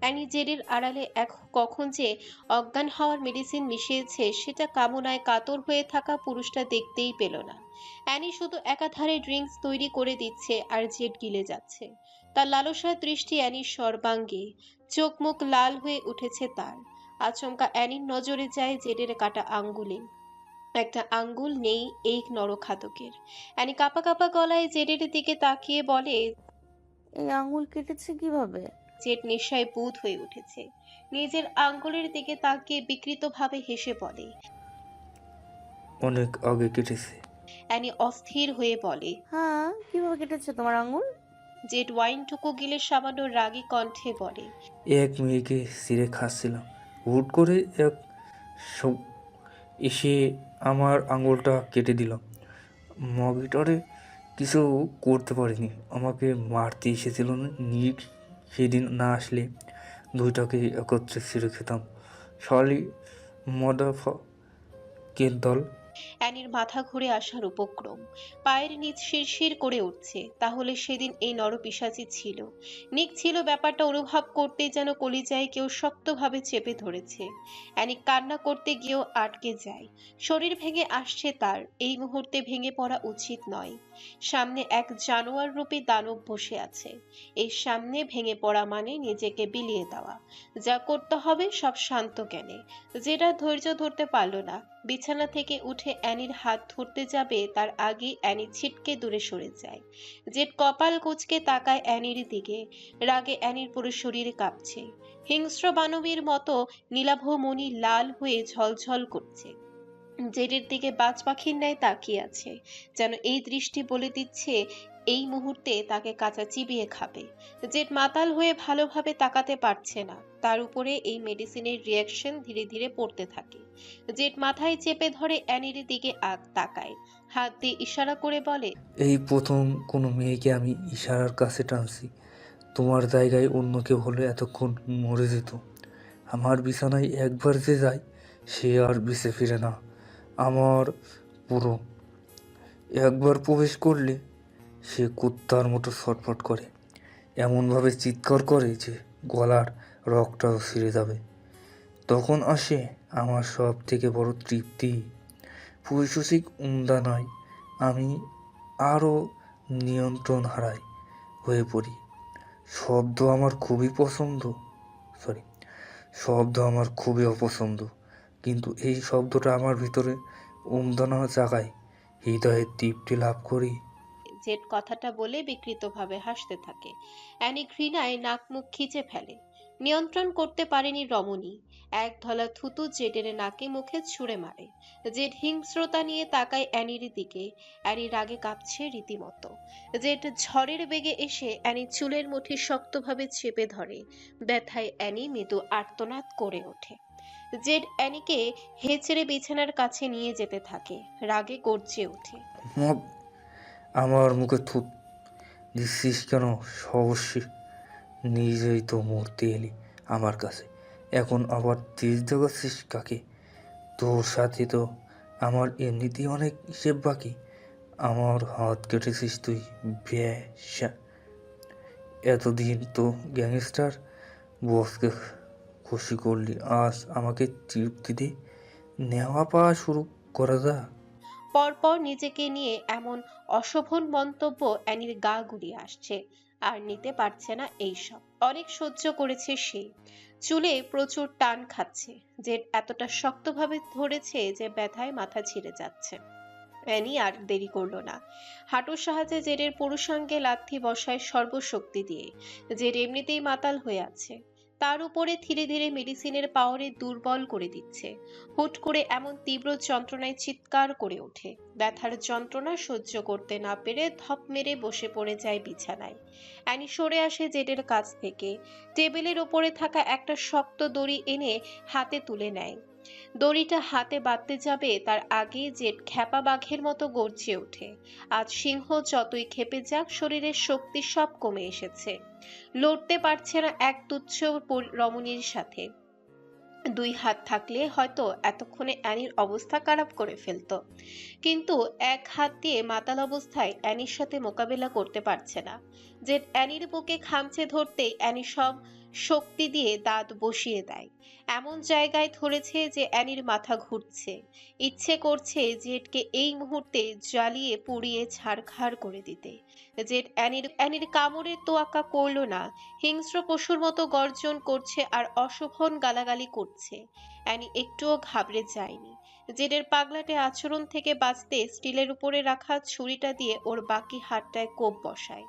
অ্যানি জেডের আড়ালে কখন যে অজ্ঞান হওয়ার মেডিসিন মিশিয়েছে সেটা কামনায় কাতর হয়ে থাকা পুরুষটা দেখতেই পেল না। অ্যানি শুধু একাধারে ড্রিঙ্কস তৈরি করে দিচ্ছে আর জেড গিলে যাচ্ছে। তার লালসার দৃষ্টি অ্যানির সর্বাঙ্গে। চোখ মুখ লাল হয়ে উঠেছে তার। আচমকা অ্যানির নজরে যায় জেডের কাটা আঙ্গুলে। একটা আঙ্গুল নেই এই নরখাদকের। অ্যানি কাঁপা কাঁপা গলায় জেডের দিকে তাকিয়ে বলে। এই আঙুল কেটেছে কিভাবে? জেড নেশায় বুঁদ হয়ে উঠেছে। নিজের আঙ্গুলের দিকে তাকিয়ে বিকৃতভাবে হেসে বলে। অনেক আগে কেটেছে। অ্যানি অস্থির হয়ে বলে। হ্যাঁ, কিভাবে কেটেছে তোমার আঙুল? জেড ওয়াইনটুকু গিলে সামান্য রাগী কণ্ঠে বলে। এক মেয়েকে ছিঁড়ে খাচ্ছিলাম, হুট করে এক সব এসে আমার আঙুলটা কেটে দিল। মগিটারে কিছু করতে পারিনি, আমাকে মারতে এসেছিল নিক। সেদিন না আসলে দুইটাকে একত্রে ছিঁড়ে খেতাম। শালি মদাফাকের দল। অ্যানির মাথা ঘুরে আসার উপক্রম। পায়ের নিচ শিরশির করে উঠছে। তাহলে সেদিন এই নরপিশাচী ছিল। নিক ছিল ব্যাপারটা অনুভব করতে যেন কলিজায় কেউ শক্তভাবে চেপে ধরেছে। অ্যানি কান্না করতে গিয়েও আটকে যায়। শরীর ভেঙে আসছে তার। এই মুহূর্তে ভেঙে পড়া উচিত নয়। সামনে এক জানোয়ার রূপী দানব বসে আছে। এই সামনে ভেঙে পড়া মানে নিজেকে বিলিয়ে দেওয়া। যা করতে হবে সব শান্ত জ্ঞানে। যেটা ধৈর্য ধরতে পারল না। বিছানা থেকে উঠে অ্যানির হাত ধরতে যাবে, তার আগে অ্যানি ছিটকে দূরে সরে যায়। জেড কপাল কুঁচকে তাকায় অ্যানির দিকে। রাগে অ্যানির পুরো শরীর কাঁপছে। হিংস্র বানবীর মতো নীলাভ মণি লাল হয়ে ঝলঝল করছে। জেডের দিকে বাজ পাখির ন্যায় তাকিয়ে আছে, যেন এই দৃষ্টি বলে দিচ্ছে এই মুহূর্তে তাকে কাঁচা চিবিয়ে খাবে। জেড মাতাল হয়ে ভালোভাবে তাকাতে পারছে না। তার উপরে এই মেডিসিনের রিয়াকশন ধীরে ধীরে পড়তে থাকে। জেড মাথায় চেপে ধরে অ্যানির দিকে তাকায়, হাত দিয়ে ইশারা করে বলে। এই প্রথম কোনো মেয়েকে আমি ইশারার কাছে টানছি। তোমার জায়গায় অন্য কেউ হলে এতক্ষণ মরে যেত। আমার বিছানায় একবার যে যায় সে আর বেঁচে ফিরে না। আমার পুরো একবার প্রবেশ করলে সে কুত্তার মতো ছটফট করে, এমনভাবে চিৎকার করে যে গলার রগটাও ছিঁড়ে যাবে। তখন আসে আমার সব থেকে বড় তৃপ্তি। পৈশাচিক উন্দা নয়, আমি আরও নিয়ন্ত্রণ হারাই হয়ে পড়ি। শব্দ আমার খুবই অপছন্দ, কিন্তু এই শব্দটা আমার ভিতরে উমদানা জাগায়, হৃদয়ের তৃপ্তি লাভ করি। জেড কথাটা বলে বিকৃতভাবে হাসতে থাকে। অ্যানি ঘৃণায় নাক মুখ খিচে ফেলে। নিয়ন্ত্রণ করতে পারেনি রমণী। এক ধলা থুতু জেডের নাকে মুখে ছুঁড়ে মারে। জেড হিংস্রতা নিয়ে তাকায় অ্যানির দিকে। অ্যানি রাগে কাঁপছে রীতিমতো। জেড ঝড়ের বেগে এসে অ্যানির চুলের মুঠি শক্তভাবে চেপে ধরে। ব্যথায় অ্যানি মৃদু আর্তনাদ করে ওঠে। জেড অ্যানিকে হেঁচড়ে বিছানার কাছে নিয়ে যেতে থাকে। রাগে গর্জে ওঠে। মগ, আমার মুখে থুত দিচ্ছিস কেন? অবশ্যই নিজেই তো মরতে এলি আমার কাছে, এখন আবার তেজ দেখাচ্ছিস কাকে? তোর সাথে তো আমার এমনিতেই অনেক হিসেব বাকি। আমার হাত কেটেছিস তুই বেশ্যা। এতদিন তো গ্যাংস্টার বসকে খুশি করলি, আজ আমাকে তৃপ্তিতে নেওয়া পাওয়া শুরু করা যা। পরপর নিজেকে নিয়ে এমন অশোভন মন্তব্য অ্যানির গা গুলিয়ে আসছে। আর নিতে পারছে না এইসব। অনেক সহ্য করেছে সে। চুলে প্রচুর টান খাচ্ছে। জেড এতটা শক্তভাবে ধরেছে যে ব্যথায় মাথা ছিঁড়ে যাচ্ছে। অ্যানি আর দেরি করলো না। হাঁটুর সাহায্যে জেডের পুরুষাঙ্গে লাথি বসায় সর্বশক্তি দিয়ে। জেড এমনিতেই মাতাল হয়ে আছে, তার উপরে ধীরে ধীরে মেডিসিনের পাওয়ারে দুর্বল করে দিচ্ছে। হুট করে এমন তীব্র যন্ত্রণায় চিৎকার করে ওঠে। ব্যথার যন্ত্রণা সহ্য করতে না পেরে ধপ মেরে বসে পড়ে যায় বিছানায়। অ্যানি সরে আসে জেডের কাছ থেকে। টেবিলের ওপরে থাকা একটা শক্ত দড়ি এনে হাতে তুলে নেয়। দড়িটা হাতে বাঁধতে যাবে তার আগে জেড খ্যাপা বাঘের মতো গর্জে ওঠে। আজ সিংহ যতই ক্ষেপে যাক, শরীরের শক্তি সব কমে এসেছে। লড়তে পারছে না এক তুচ্ছ রমণীর সাথে। দুই হাত থাকলে হয়তো এতক্ষণে অ্যানির অবস্থা খারাপ করে ফেলতো, কিন্তু এক হাত দিয়ে মাতাল অবস্থায় অ্যানির সাথে মোকাবেলা করতে পারছে না। জেড অ্যানির বুকে খামচে ধরতেই অ্যানি সব শক্তি দিয়ে দাঁত বসিয়ে দেয়। এমন জায়গায় ধরেছে যে অ্যানির মাথা ঘুরছে। ইচ্ছে করছে জেডকে এই মুহূর্তে জ্বালিয়ে পুড়িয়ে ছারখার করে দিতে। জেড অ্যানির কামড়ের তোয়াক্কা করলো না। হিংস্র পশুর মতো গর্জন করছে আর অশোভন গালাগালি করছে। অ্যানি একটুও ঘাবড়ে যায়নি। জেডের পাগলাটে আচরণ থেকে বাঁচতে স্টিলের উপরে রাখা ছুরিটা দিয়ে ওর বাকি হাতটায় কোপ বসায়।